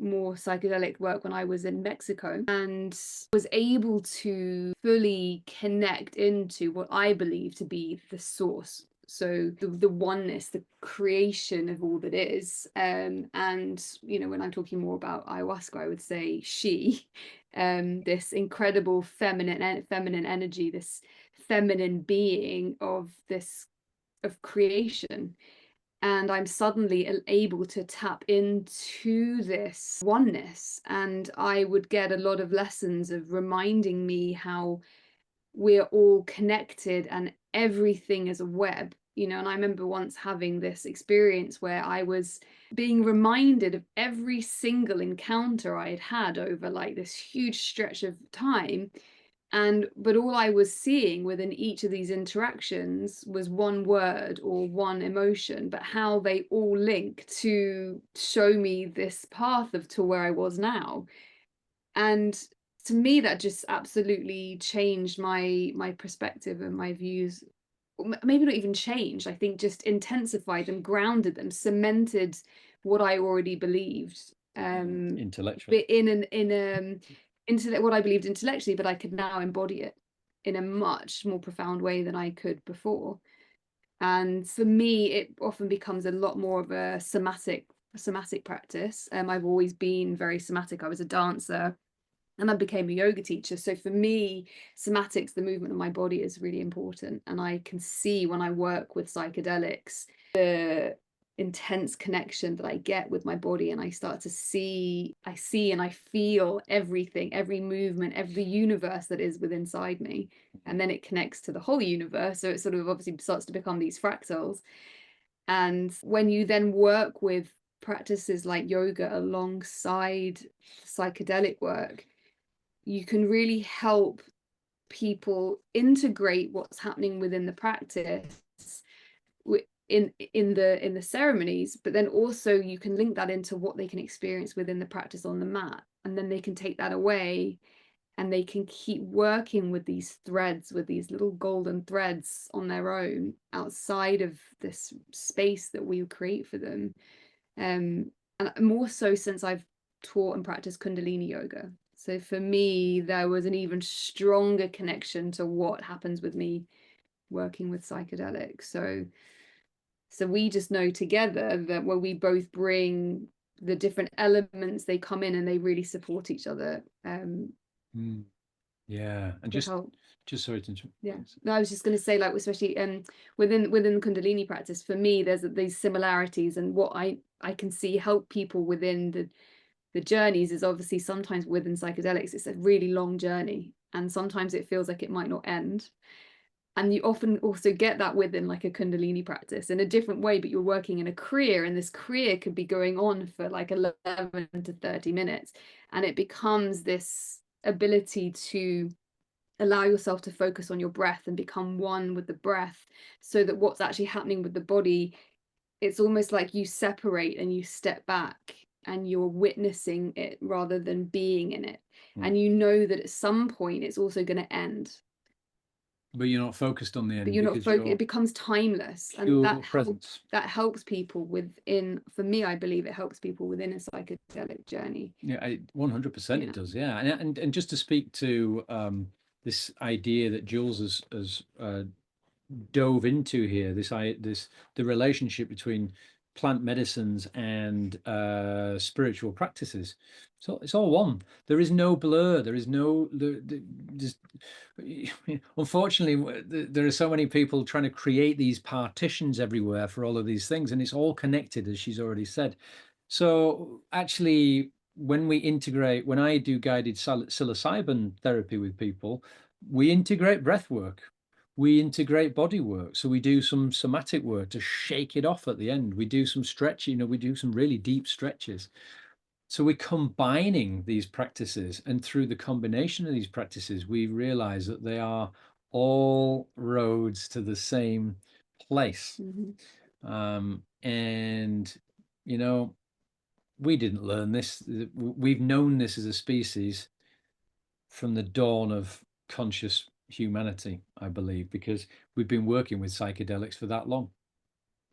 more psychedelic work when I was in Mexico, and was able to fully connect into what I believe to be the source. So the oneness, the creation of all that is. And, when I'm talking more about ayahuasca, I would say she, this incredible feminine energy, this feminine being of creation. And I'm suddenly able to tap into this oneness. And I would get a lot of lessons of reminding me how we're all connected and everything is a web. And I remember once having this experience where I was being reminded of every single encounter I had over like this huge stretch of time. But all I was seeing within each of these interactions was one word or one emotion, but how they all link to show me this path to where I was now. And to me, that just absolutely changed my perspective and my views. Maybe not even changed, I think just intensified them, grounded them, cemented what I already believed. Intellectually. Into what I believed intellectually, but I could now embody it in a much more profound way than I could before. And for me, it often becomes a lot more of a somatic practice. I've always been very somatic. I was a dancer and I became a yoga teacher. So for me, somatics, the movement of my body, is really important. And I can see when I work with psychedelics, the intense connection that I get with my body, and I start to see and I feel everything, every movement, every universe that is within inside me. And then it connects to the whole universe. So it sort of obviously starts to become these fractals. And when you then work with practices like yoga alongside psychedelic work, you can really help people integrate what's happening within the practice in the ceremonies, but then also you can link that into what they can experience within the practice on the mat, and then they can take that away and they can keep working with these threads, with these little golden threads on their own outside of this space that we create for them. And more so since I've taught and practiced Kundalini yoga. So for me, there was an even stronger connection to what happens with me working with psychedelics. So we just know together that when we both bring the different elements, they come in and they really support each other. Yeah, and just sorry to interrupt. Yeah, no, I was just going to say, like, especially within Kundalini practice, for me, there's these similarities, and what I can see help people within the journeys is obviously sometimes within psychedelics, it's a really long journey, and sometimes it feels like it might not end. And you often also get that within like a Kundalini practice in a different way, but you're working in a kriya, and this kriya could be going on for like 11 to 30 minutes, and it becomes this ability to allow yourself to focus on your breath and become one with the breath, so that what's actually happening with the body, it's almost like you separate and you step back and you're witnessing it rather than being in it. And you know that at some point it's also going to end. But you're not focused on the end. But you're not focused. It becomes timeless, and that helps people within. For me, I believe it helps people within a psychedelic journey. Yeah, 100% it does. Yeah, and just to speak to this idea that Jules has dove into here, the relationship between plant medicines and spiritual practices. So it's all one. There is no blur. There is no. Unfortunately, there are so many people trying to create these partitions everywhere for all of these things, and it's all connected, as she's already said. So actually, when I do guided psilocybin therapy with people, we integrate breath work. We integrate body work. So we do some somatic work to shake it off at the end. We do some stretching, we do some really deep stretches. So we're combining these practices, and through the combination of these practices, we realize that they are all roads to the same place. And, we didn't learn this. We've known this as a species from the dawn of conscious humanity, I believe, because we've been working with psychedelics for that long.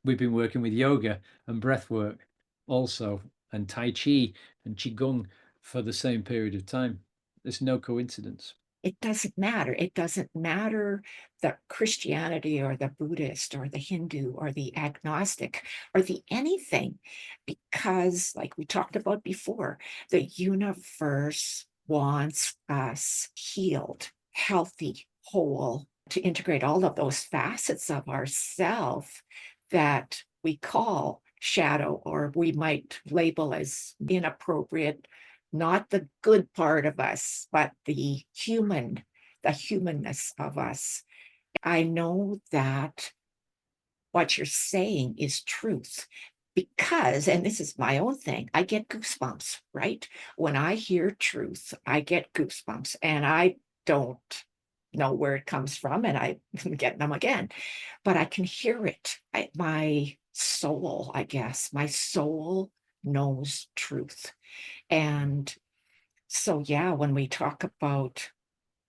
We've been working with yoga and breath work also, and Tai Chi and Qigong for the same period of time. There's no coincidence. It doesn't matter. It doesn't matter the Christianity or the Buddhist or the Hindu or the agnostic or the anything, because like we talked about before, the universe wants us healed, healthy, whole, to integrate all of those facets of ourself that we call shadow, or we might label as inappropriate, not the good part of us, but the humanness of us. I know that what you're saying is truth, because, and this is my own thing, I get goosebumps, right? When I hear truth, I get goosebumps, and I don't know where it comes from, and I get them again, but I can hear it. My soul, I guess, my soul knows truth. And so, yeah, when we talk about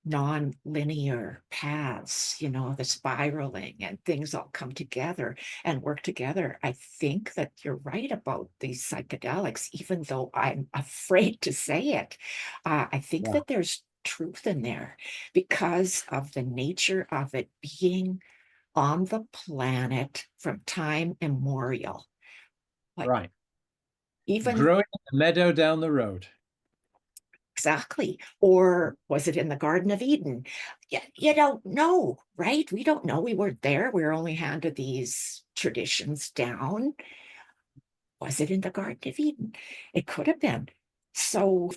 non-linear paths, the spiraling and things all come together and work together, I think that you're right about these psychedelics, even though I'm afraid to say it. I think that there's truth in there because of the nature of it being on the planet from time immemorial. Like Right. even Growing in the meadow down the road. exactly. Or was it in the Garden of Eden? You don't know, right? We don't know. We weren't there. We were only handed these traditions down. Was it in the Garden of Eden? It could have been. So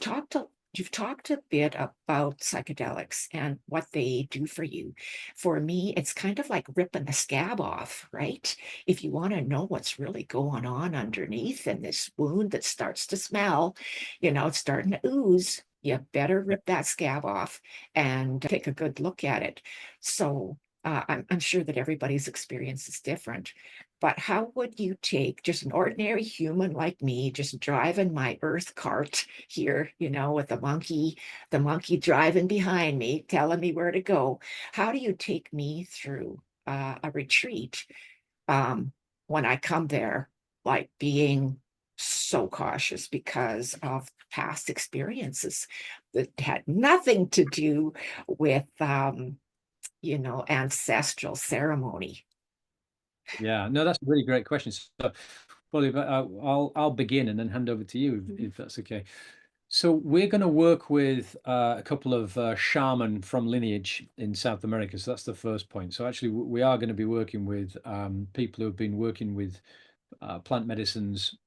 you've talked a bit about psychedelics and what they do for you. For me, it's kind of like ripping the scab off, right? If you want to know what's really going on underneath in this wound that starts to smell, it's starting to ooze, you better rip that scab off and take a good look at it. So I'm sure that everybody's experience is different. But how would you take just an ordinary human like me, just driving my earth cart here, with the monkey driving behind me, telling me where to go? How do you take me through a retreat when I come there, like being so cautious because of past experiences that had nothing to do with, ancestral ceremony? Yeah, no, that's a really great question. So, well, I'll begin and then hand over to you if that's okay. So we're going to work with a couple of shaman from lineage in South America. So that's the first point. So actually, we are going to be working with people who have been working with plant medicines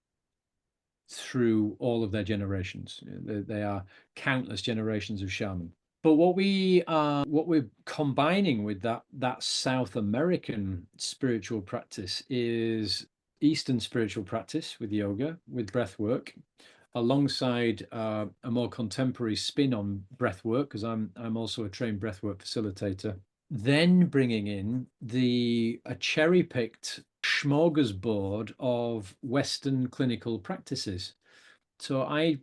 through all of their generations. They are countless generations of shaman. But what we're combining with that South American spiritual practice is Eastern spiritual practice with yoga, with breath work, alongside a more contemporary spin on breath work, because I'm also a trained breathwork facilitator. Then bringing in a cherry-picked smorgasbord of Western clinical practices. So I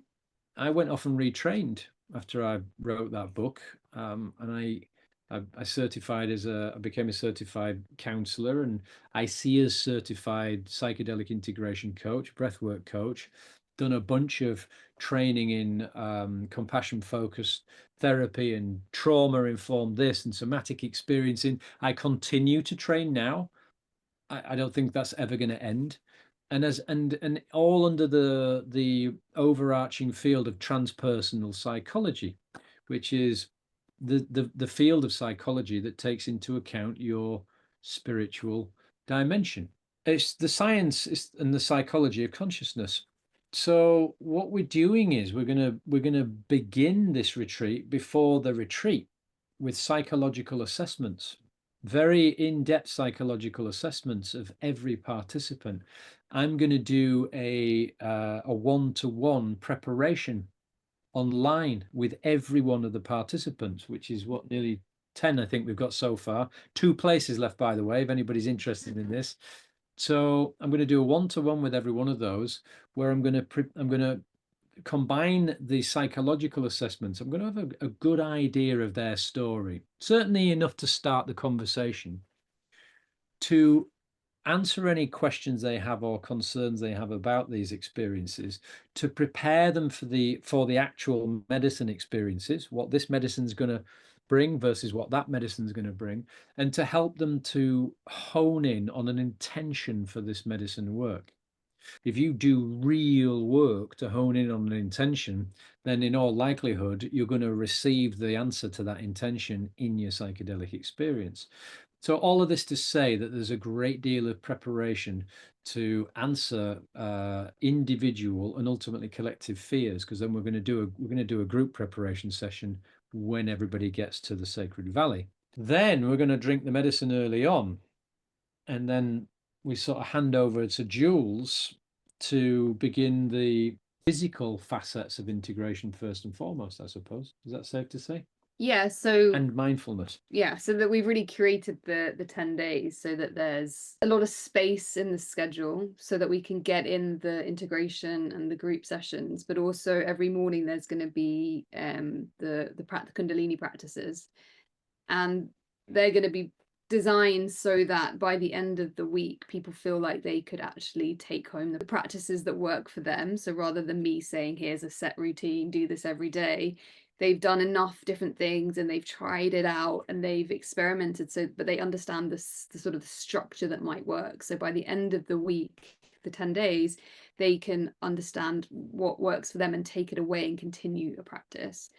went off and retrained after I wrote that book, and I became a certified counselor, and I see as certified psychedelic integration coach, breathwork coach. Done a bunch of training in compassion focused therapy and trauma informed this and somatic experiencing. I continue to train now. I don't think that's ever going to end. And all under the overarching field of transpersonal psychology, which is the field of psychology that takes into account your spiritual dimension. It's the science and the psychology of consciousness. So what we're doing is we're gonna begin this retreat before the retreat with psychological assessments, very in-depth psychological assessments of every participant. I'm going to do a one-to-one preparation online with every one of the participants, which is what, nearly 10 I think we've got so far. 2 places left, by the way, if anybody's interested in this. So I'm going to do a one-to-one with every one of those, where I'm going to combine the psychological assessments. I'm going to have a good idea of their story, certainly enough to start the conversation, to answer any questions they have or concerns they have about these experiences, to prepare them for the actual medicine experiences, what this medicine's going to bring versus what that medicine's going to bring, and to help them to hone in on an intention for this medicine work. If you do real work to hone in on an intention, then in all likelihood, you're going to receive the answer to that intention in your psychedelic experience. So all of this to say that there's a great deal of preparation to answer individual and ultimately collective fears, because then we're going to do a group preparation session when everybody gets to the Sacred Valley. Then we're going to drink the medicine early on, and then we sort of hand over to Jules to begin the physical facets of integration first and foremost, I suppose. Is that safe to say? Yeah, so And mindfulness. Yeah, so that we've really curated the 10 days so that there's a lot of space in the schedule so that we can get in the integration and the group sessions, but also every morning there's going to be the Kundalini practices, and they're going to be designed so that by the end of the week people feel like they could actually take home the practices that work for them. So rather than me saying, here's a set routine, do this every day, they've done enough different things and they've tried it out and they've experimented, but they understand the sort of structure that might work. So by the end of the week, the 10 days, they can understand what works for them and take it away and continue a practice.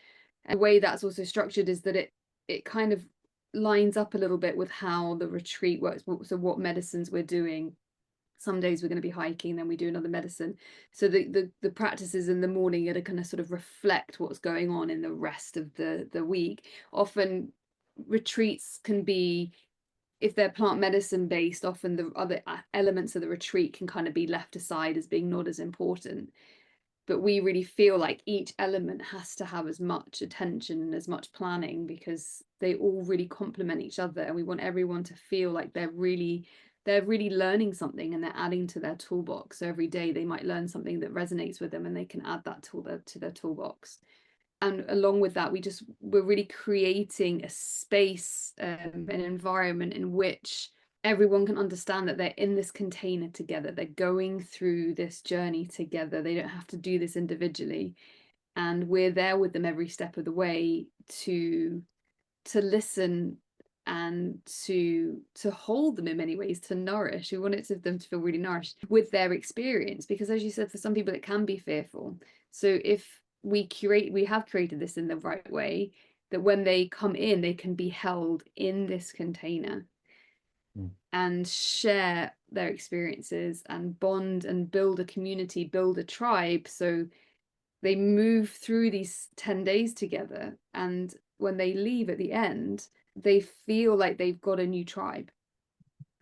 And the way that's also structured is that it kind of lines up a little bit with how the retreat works. So what medicines we're doing. Some days we're going to be hiking, then we do another medicine. So the practices in the morning are to kind of sort of reflect what's going on in the rest of the week. Often retreats can be, if they're plant medicine based, often the other elements of the retreat can kind of be left aside as being not as important. But we really feel like each element has to have as much attention and as much planning, because they all really complement each other, and we want everyone to feel like they're really learning something and they're adding to their toolbox. So every day they might learn something that resonates with them and they can add that to their toolbox. And along with that, we're really creating a space, an environment in which everyone can understand that they're in this container together. They're going through this journey together. They don't have to do this individually. And we're there with them every step of the way to listen and to hold them in many ways, to nourish. We want them to feel really nourished with their experience, because as you said, for some people it can be fearful. So if we have created this in the right way, that when they come in, they can be held in this container and share their experiences and bond and build a community, build a tribe. So they move through these 10 days together, and when they leave at the end, they feel like they've got a new tribe.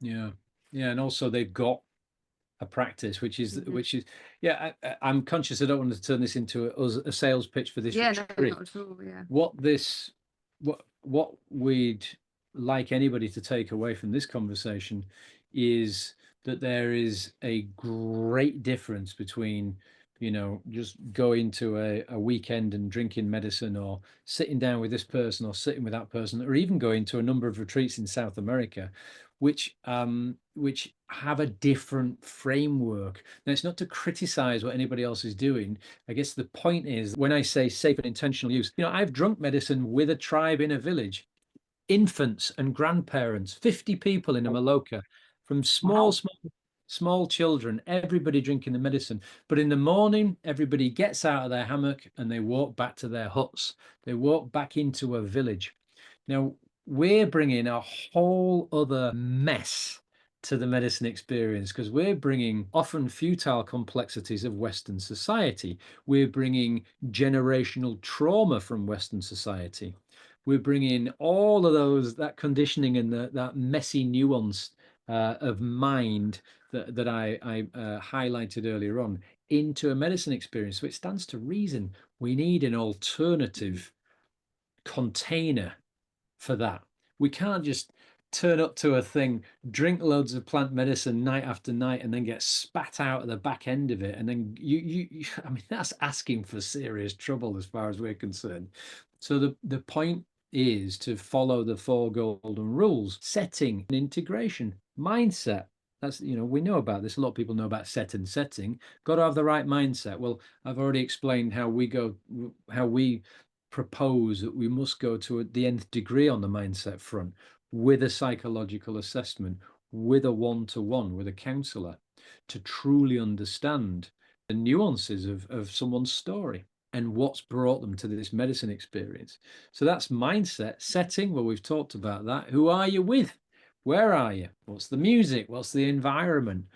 Yeah, and also they've got a practice, which is yeah. I'm conscious I don't want to turn this into a sales pitch for this retreat. No, not at all. Yeah. What we'd like anybody to take away from this conversation is that there is a great difference between, just going to a weekend and drinking medicine, or sitting down with this person or sitting with that person, or even going to a number of retreats in South America, which have a different framework. Now, it's not to criticize what anybody else is doing. I guess the point is, when I say safe and intentional use, I've drunk medicine with a tribe in a village, infants and grandparents, 50 people in a maloka, from small children, everybody drinking the medicine. But in the morning, everybody gets out of their hammock and they walk back to their huts. They walk back into a village. Now, we're bringing a whole other mess to the medicine experience, because we're bringing often futile complexities of Western society. We're bringing generational trauma from Western society. We're bringing all of that conditioning and that messy nuance of mind that I highlighted earlier on into a medicine experience. So it stands to reason we need an alternative container for that. We can't just turn up to a thing, drink loads of plant medicine night after night, and then get spat out at the back end of it. And then I mean, that's asking for serious trouble as far as we're concerned. So the point is to follow the 4 golden rules: setting, integration, mindset. That's, we know about this. A lot of people know about setting. Got to have the right mindset. Well, I've already explained how we propose that we must go to the nth degree on the mindset front, with a psychological assessment, with a one-to-one, with a counselor, to truly understand the nuances of someone's story and what's brought them to this medicine experience. So that's mindset. Setting, well, we've talked about that. Who are you with? Where are you? What's the music? What's the environment?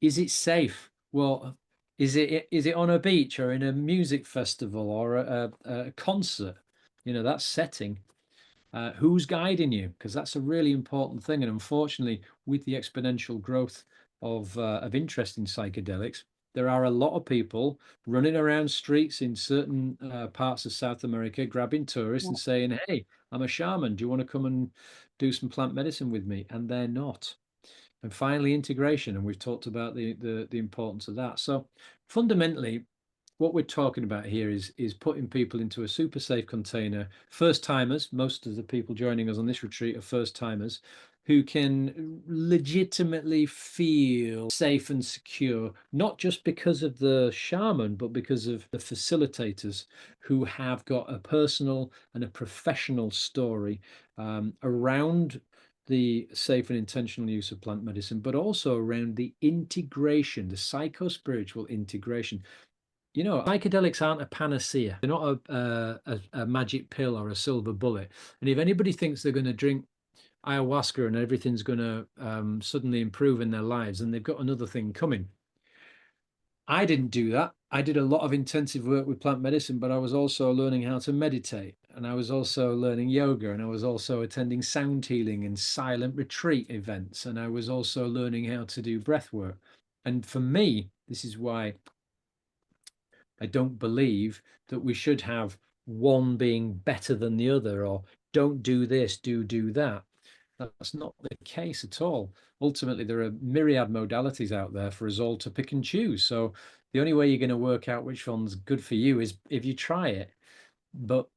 Is it safe? Well, is it on a beach or in a music festival or a concert? That's setting. Who's guiding you? Because that's a really important thing. And unfortunately, with the exponential growth of interest in psychedelics, there are a lot of people running around streets in certain parts of South America, grabbing tourists and saying, "Hey, I'm a shaman. Do you want to come and do some plant medicine with me?" And they're not. And finally, integration. And we've talked about the importance of that. So fundamentally, what we're talking about here is putting people into a super safe container. First timers, most of the people joining us on this retreat are first timers, who can legitimately feel safe and secure, not just because of the shaman, but because of the facilitators who have got a personal and a professional story around the safe and intentional use of plant medicine, but also around the integration, the psycho-spiritual integration. You know, psychedelics aren't a panacea. They're not a magic pill or a silver bullet. And if anybody thinks they're going to drink ayahuasca and everything's going to suddenly improve in their lives, and they've got another thing coming. I didn't do that. I did a lot of intensive work with plant medicine, but I was also learning how to meditate, and I was also learning yoga, and I was also attending sound healing and silent retreat events, and I was also learning how to do breath work. And for me, this is why I don't believe that we should have one being better than the other, or don't do this, do that. That's not the case at all. Ultimately, there are myriad modalities out there for us all to pick and choose. So the only way you're going to work out which one's good for you is if you try it. But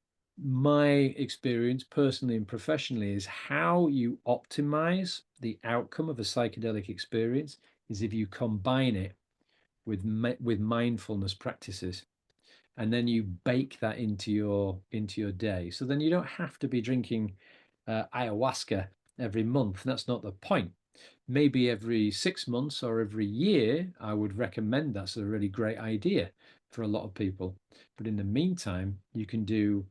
my experience personally and professionally is how you optimize the outcome of a psychedelic experience is if you combine it with mindfulness practices, and then you bake that into your day. So then you don't have to be drinking ayahuasca every month. That's not the point. Maybe every 6 months or every year, I would recommend. That's a really great idea for a lot of people. But in the meantime, you can do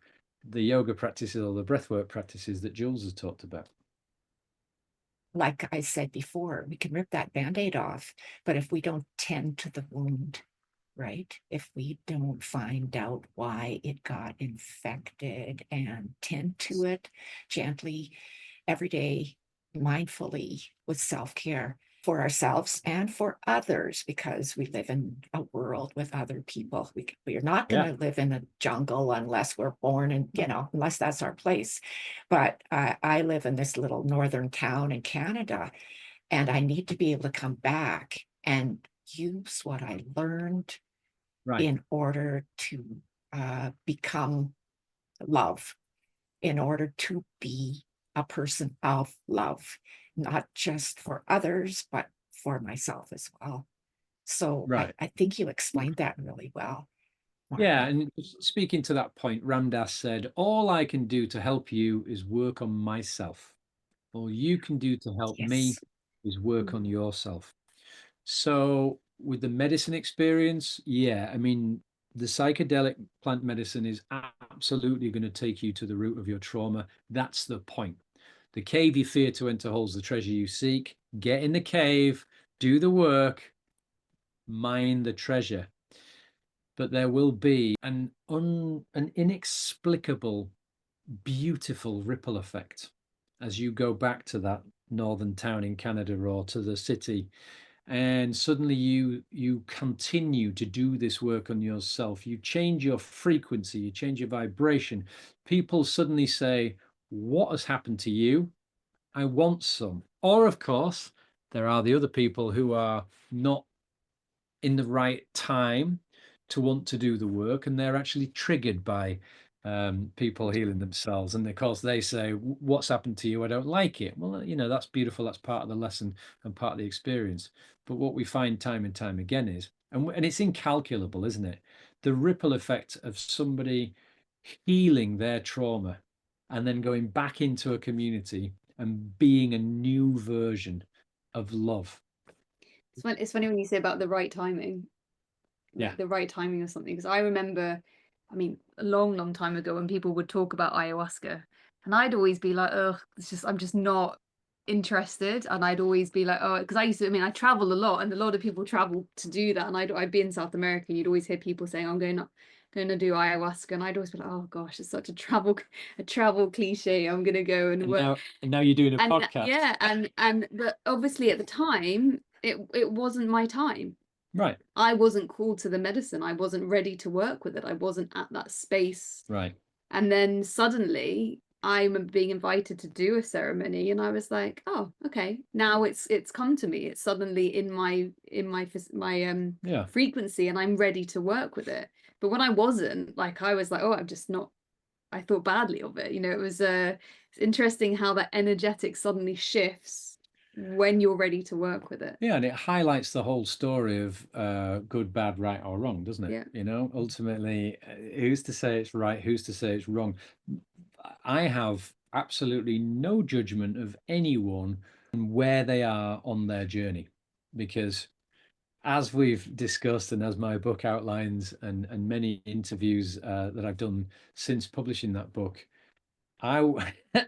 the yoga practices or the breathwork practices that Jules has talked about. Like I said before, we can rip that Band-Aid off, but if we don't tend to the wound, right? If we don't find out why it got infected and tend to it gently every day, mindfully, with self-care for ourselves and for others, because we live in a world with other people. We're not going to live in a jungle unless we're born in, unless that's our place. But I live in this little northern town in Canada, and I need to be able to come back and use what I learned in order to become love, in order to be a person of love, not just for others, but for myself as well. So I think you explained that really well. Mark. Yeah, and speaking to that point, Ramdas said, all I can do to help you is work on myself. All you can do to help me is work on yourself. So with the medicine experience, I mean, the psychedelic plant medicine is absolutely going to take you to the root of your trauma. That's the point. The cave you fear to enter holds the treasure you seek. Get in the cave, do the work, mine the treasure. But there will be an inexplicable, beautiful ripple effect as you go back to that northern town in Canada or to the city, and suddenly you continue to do this work on yourself. You change your frequency, you change your vibration. People suddenly say, what has happened to you? I want some. Or of course, there are the other people who are not in the right time to want to do the work, and they're actually triggered by people healing themselves, and of course they say, what's happened to you? I don't like it. Well, that's beautiful. That's part of the lesson and part of the experience. But what we find time and time again is, and it's incalculable, isn't it, the ripple effect of somebody healing their trauma and then going back into a community and being a new version of love. It's funny when you say about the right timing. The right timing of something, because I remember, I mean, a long time ago when people would talk about ayahuasca, and I'd always be like, ugh, I'm just not interested. And I'd always be like, oh, because I travel a lot, and a lot of people travel to do that, and I'd be in South America, and you'd always hear people saying, I'm going to do ayahuasca, and I'd always be like, oh gosh, it's such a travel cliche. I'm gonna go and work. And now you're doing a podcast. Yeah, but obviously at the time it wasn't my time. Right. I wasn't called to the medicine. I wasn't ready to work with it. I wasn't at that space. Right. And then suddenly I'm being invited to do a ceremony, and I was like, oh, okay. Now it's come to me. It's suddenly in my frequency, and I'm ready to work with it. But when I wasn't, like, I was like, oh, I'm just not. I thought badly of it. It was it's interesting how that energetic suddenly shifts when you're ready to work with it. Yeah, and it highlights the whole story of good, bad, right, or wrong, doesn't it? Yeah. You know, ultimately, who's to say it's right? Who's to say it's wrong? I have absolutely no judgment of anyone and where they are on their journey, because as we've discussed, and as my book outlines, and many interviews that I've done since publishing that book, I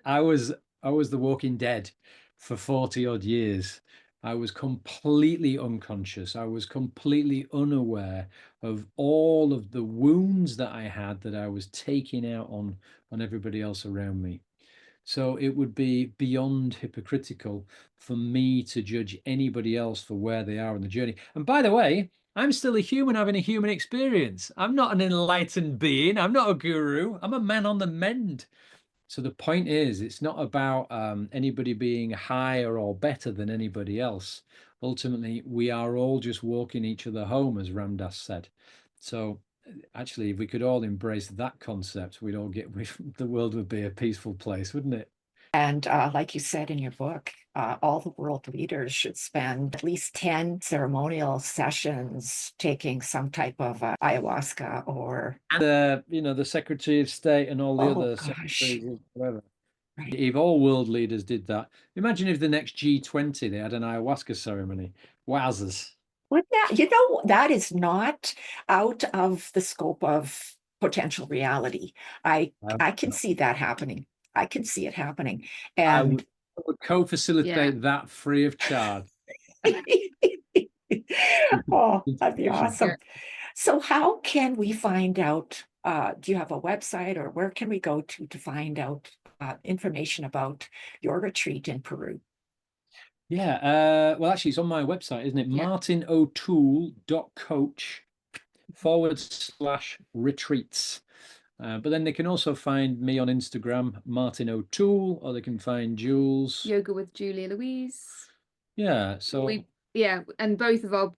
I was the Walking Dead for 40 odd years. I was completely unconscious. I was completely unaware of all of the wounds that I had that I was taking out on everybody else around me. So it would be beyond hypocritical for me to judge anybody else for where they are on the journey. And by the way, I'm still a human having a human experience. I'm not an enlightened being. I'm not a guru. I'm a man on the mend. So the point is, it's not about anybody being higher or better than anybody else. Ultimately, we are all just walking each other home, as Ram Dass said. So actually, if we could all embrace that concept, we'd all the world would be a peaceful place, wouldn't it? And like you said in your book, all the world leaders should spend at least 10 ceremonial sessions taking some type of ayahuasca or. And the Secretary of State and all the Oh other gosh. secretaries of whatever. Right. If all world leaders did that, imagine if the next G20 they had an ayahuasca ceremony. Wowzers. Would that, that is not out of the scope of potential reality. I can see that happening. I can see it happening. I And would co-facilitate that free of charge. oh, that'd be awesome. Yeah. So how can we find out? Do you have a website, or where can we go to find out information about your retreat in Peru? Yeah, well, actually, it's on my website, isn't it? Yeah. martinotoole.coach/retreats. But then they can also find me on Instagram, Martin O'Toole, or they can find Jules. Yoga with Julia Louise. Yeah, so and both of our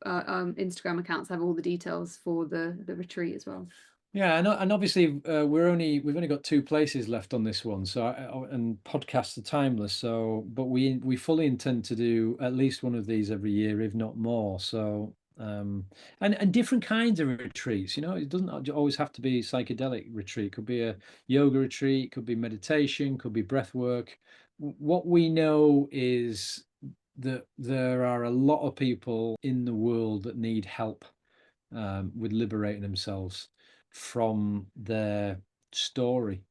Instagram accounts have all the details for the retreat as well. Yeah, and obviously we've only got 2 places left on this one, so and podcasts are timeless. So, but we fully intend to do at least one of these every year, if not more. So, and different kinds of retreats. It doesn't always have to be psychedelic retreat. It could be a yoga retreat, could be meditation, could be breath work. What we know is that there are a lot of people in the world that need help with liberating themselves from their story,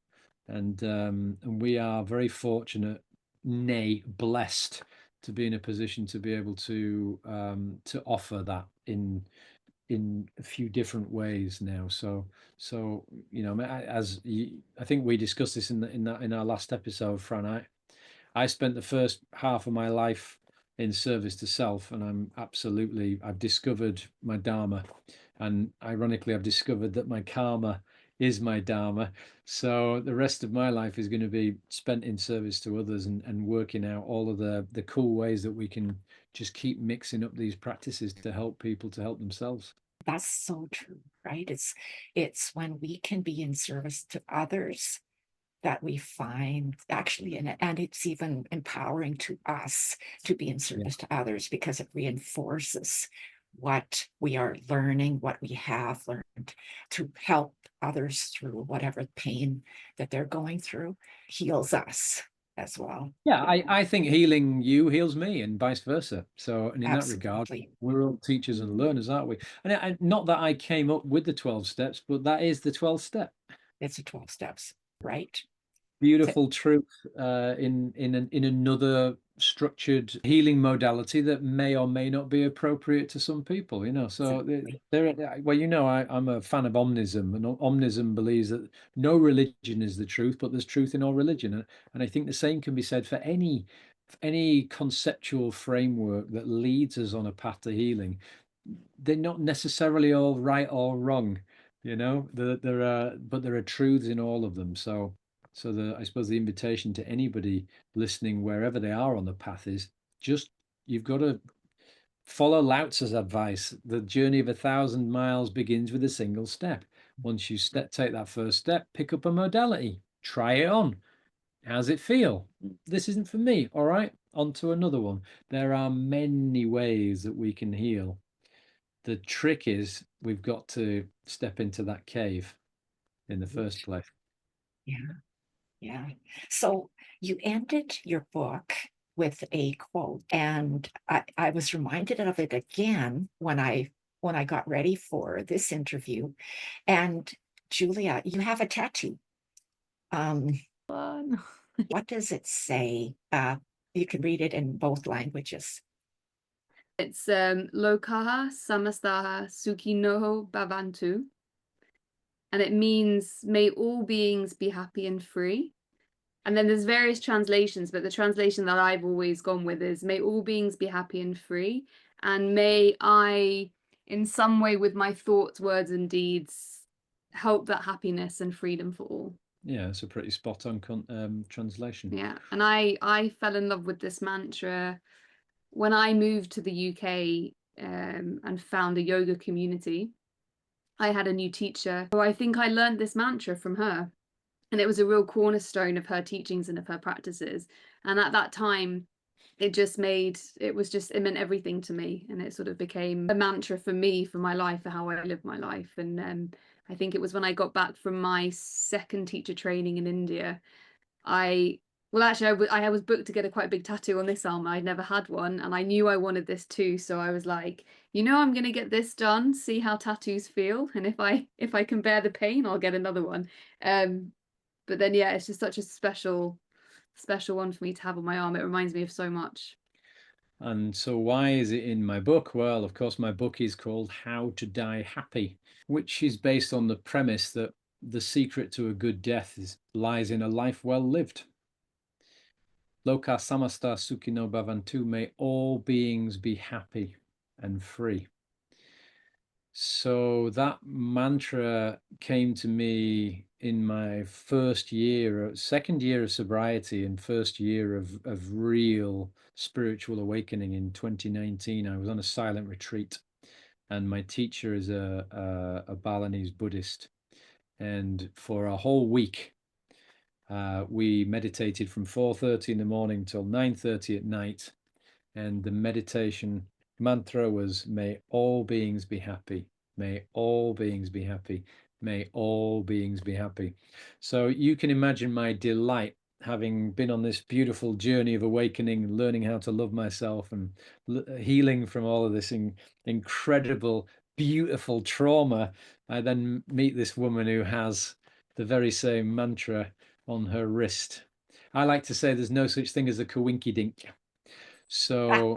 and we are very fortunate, nay, blessed, to be in a position to be able to offer that in a few different ways now. So as I think we discussed this in our last episode, Fran. I spent the first half of my life in service to self, and I've discovered my Dharma. And ironically, I've discovered that my karma is my Dharma. So the rest of my life is going to be spent in service to others, and working out all of the cool ways that we can just keep mixing up these practices to help people to help themselves. That's so true, right? It's when we can be in service to others that we find actually, and it's even empowering to us to be in service to others, because it reinforces what we are learning, what we have learned, to help others through whatever pain that they're going through, heals us as well. Yeah, I think healing you heals me, and vice versa. So, and in Absolutely. that regard, we're all teachers and learners, aren't we? And not that I came up with the 12 steps, but that is the 12th step. It's the 12 steps, right? Beautiful truth in another structured healing modality that may or may not be appropriate to some people. So I'm a fan of omnism, and omnism believes that no religion is the truth, but there's truth in all religion. And I think the same can be said for any conceptual framework that leads us on a path to healing. They're not necessarily all right or wrong, but there are truths in all of them. So I suppose the invitation to anybody listening, wherever they are on the path, is just, you've got to follow Lao Tzu's advice. The journey of 1,000 miles begins with a single step. Once you take that first step, pick up a modality, try it on. How's it feel? This isn't for me. All right, on to another one. There are many ways that we can heal. The trick is we've got to step into that cave in the first place. Yeah, yeah. So you ended your book with a quote, and I was reminded of it again when I got ready for this interview. And Julia, you have a tattoo. Fun. What does it say? You can read it in both languages. It's Lokaha Samastaha Suki Noho Bhavantu. And it means may all beings be happy and free. And then there's various translations, but the translation that I've always gone with is may all beings be happy and free. And may I, in some way with my thoughts, words and deeds, help that happiness and freedom for all. Yeah, it's a pretty spot on translation. Yeah. And I fell in love with this mantra when I moved to the UK and found a yoga community. I had a new teacher. So I think I learned this mantra from her. And it was a real cornerstone of her teachings and of her practices. And at that time, it meant everything to me. And it sort of became a mantra for me, for my life, for how I live my life. And I think it was when I got back from my second teacher training in India, I was booked to get a quite big tattoo on this arm. I'd never had one, and I knew I wanted this too. So I was like, I'm going to get this done, see how tattoos feel, and if I can bear the pain, I'll get another one. But then yeah, it's just such a special one for me to have on my arm. It reminds me of so much. And so why is it in my book? Well, of course, my book is called How to Die Happy, which is based on the premise that the secret to a good death lies in a life well lived. Loka samasta sukhino bhavantu, may all beings be happy and free. So that mantra came to me in my second year of sobriety and first year of real spiritual awakening in 2019. I was on a silent retreat, and my teacher is a Balinese Buddhist. And for a whole week, we meditated from 4:30 in the morning till 9:30 at night. And the meditation mantra was, may all beings be happy. May all beings be happy. May all beings be happy. So you can imagine my delight, having been on this beautiful journey of awakening, learning how to love myself and healing from all of this incredible, beautiful trauma. I then meet this woman who has the very same mantra on her wrist. I like to say there's no such thing as a coinky dink. So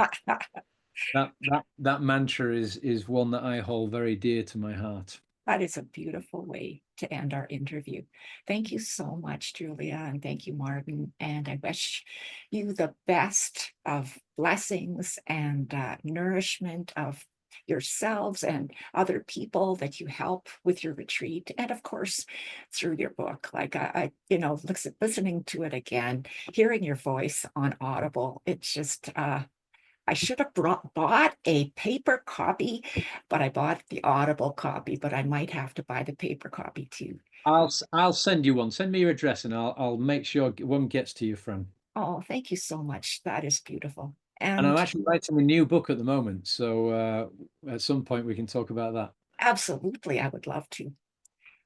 that mantra is one that I hold very dear to my heart. That is a beautiful way to end our interview. Thank you so much, Julia, and thank you, Martin. And I wish you the best of blessings and nourishment of yourselves and other people that you help with your retreat, and of course through your book. Like listening to it again, hearing your voice on Audible, it's just I should have bought a paper copy, but I bought the Audible copy, but I might have to buy the paper copy too. I'll send you one. Send me your address and I'll make sure one gets to you, Fran. Oh, thank you so much. That is beautiful. And I'm And actually writing a new book at the moment, so at some point we can talk about that. absolutely, I would love to.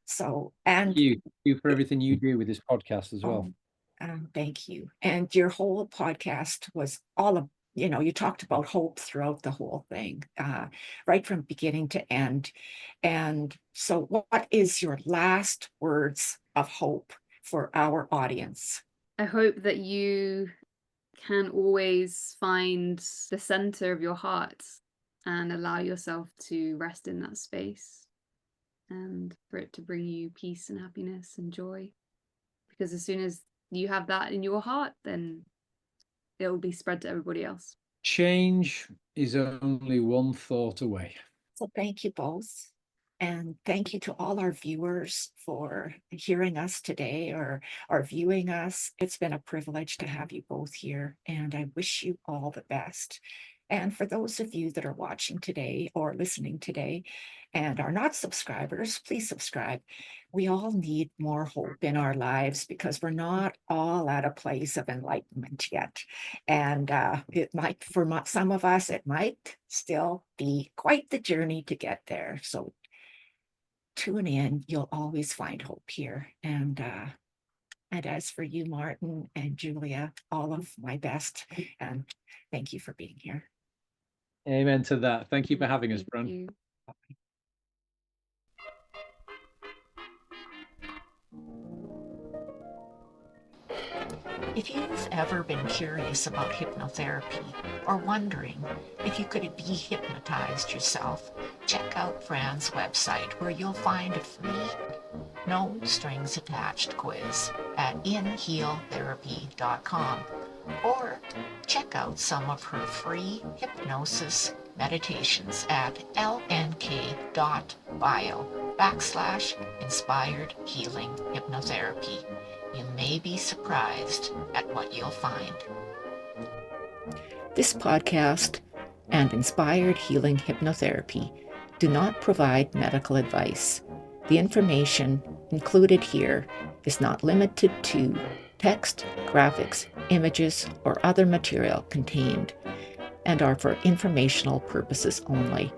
So, and Thank you for everything you do with this podcast as well. Thank you. And your whole podcast was all of, you talked about hope throughout the whole thing, right from beginning to end. And so what is your last words of hope for our audience? I hope that you can always find the center of your heart and allow yourself to rest in that space, and for it to bring you peace and happiness and joy. Because as soon as you have that in your heart, then it will be spread to everybody else. Change is only one thought away. So thank you both. And thank you to all our viewers for hearing us today or viewing us. It's been a privilege to have you both here, and I wish you all the best. And for those of you that are watching today or listening today and are not subscribers, please subscribe. We all need more hope in our lives because we're not all at a place of enlightenment yet. And it might, for some of us, it might still be quite the journey to get there. So tune in, you'll always find hope here. And as for you, Martin and Julia, all of my best. And thank you for being here. Amen to that. Thank you for having us, Thank Bron. you. If you've ever been curious about hypnotherapy or wondering if you could be hypnotized yourself, check out Fran's website where you'll find a free, no strings attached quiz at inhealtherapy.com, or check out some of her free hypnosis meditations at lnk.bio/inspired healing hypnotherapy. You may be surprised at what you'll find. This podcast and Inspired Healing Hypnotherapy do not provide medical advice. The information included here is not limited to text, graphics, images, or other material contained, and are for informational purposes only.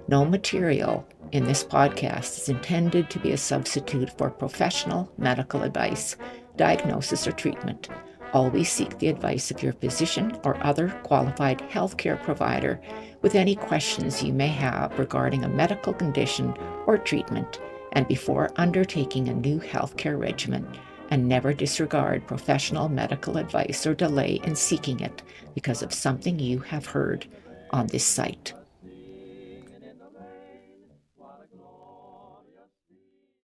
No material in this podcast is intended to be a substitute for professional medical advice, diagnosis, or treatment. Always seek the advice of your physician or other qualified healthcare provider with any questions you may have regarding a medical condition or treatment, and before undertaking a new healthcare regimen. And never disregard professional medical advice or delay in seeking it because of something you have heard on this site.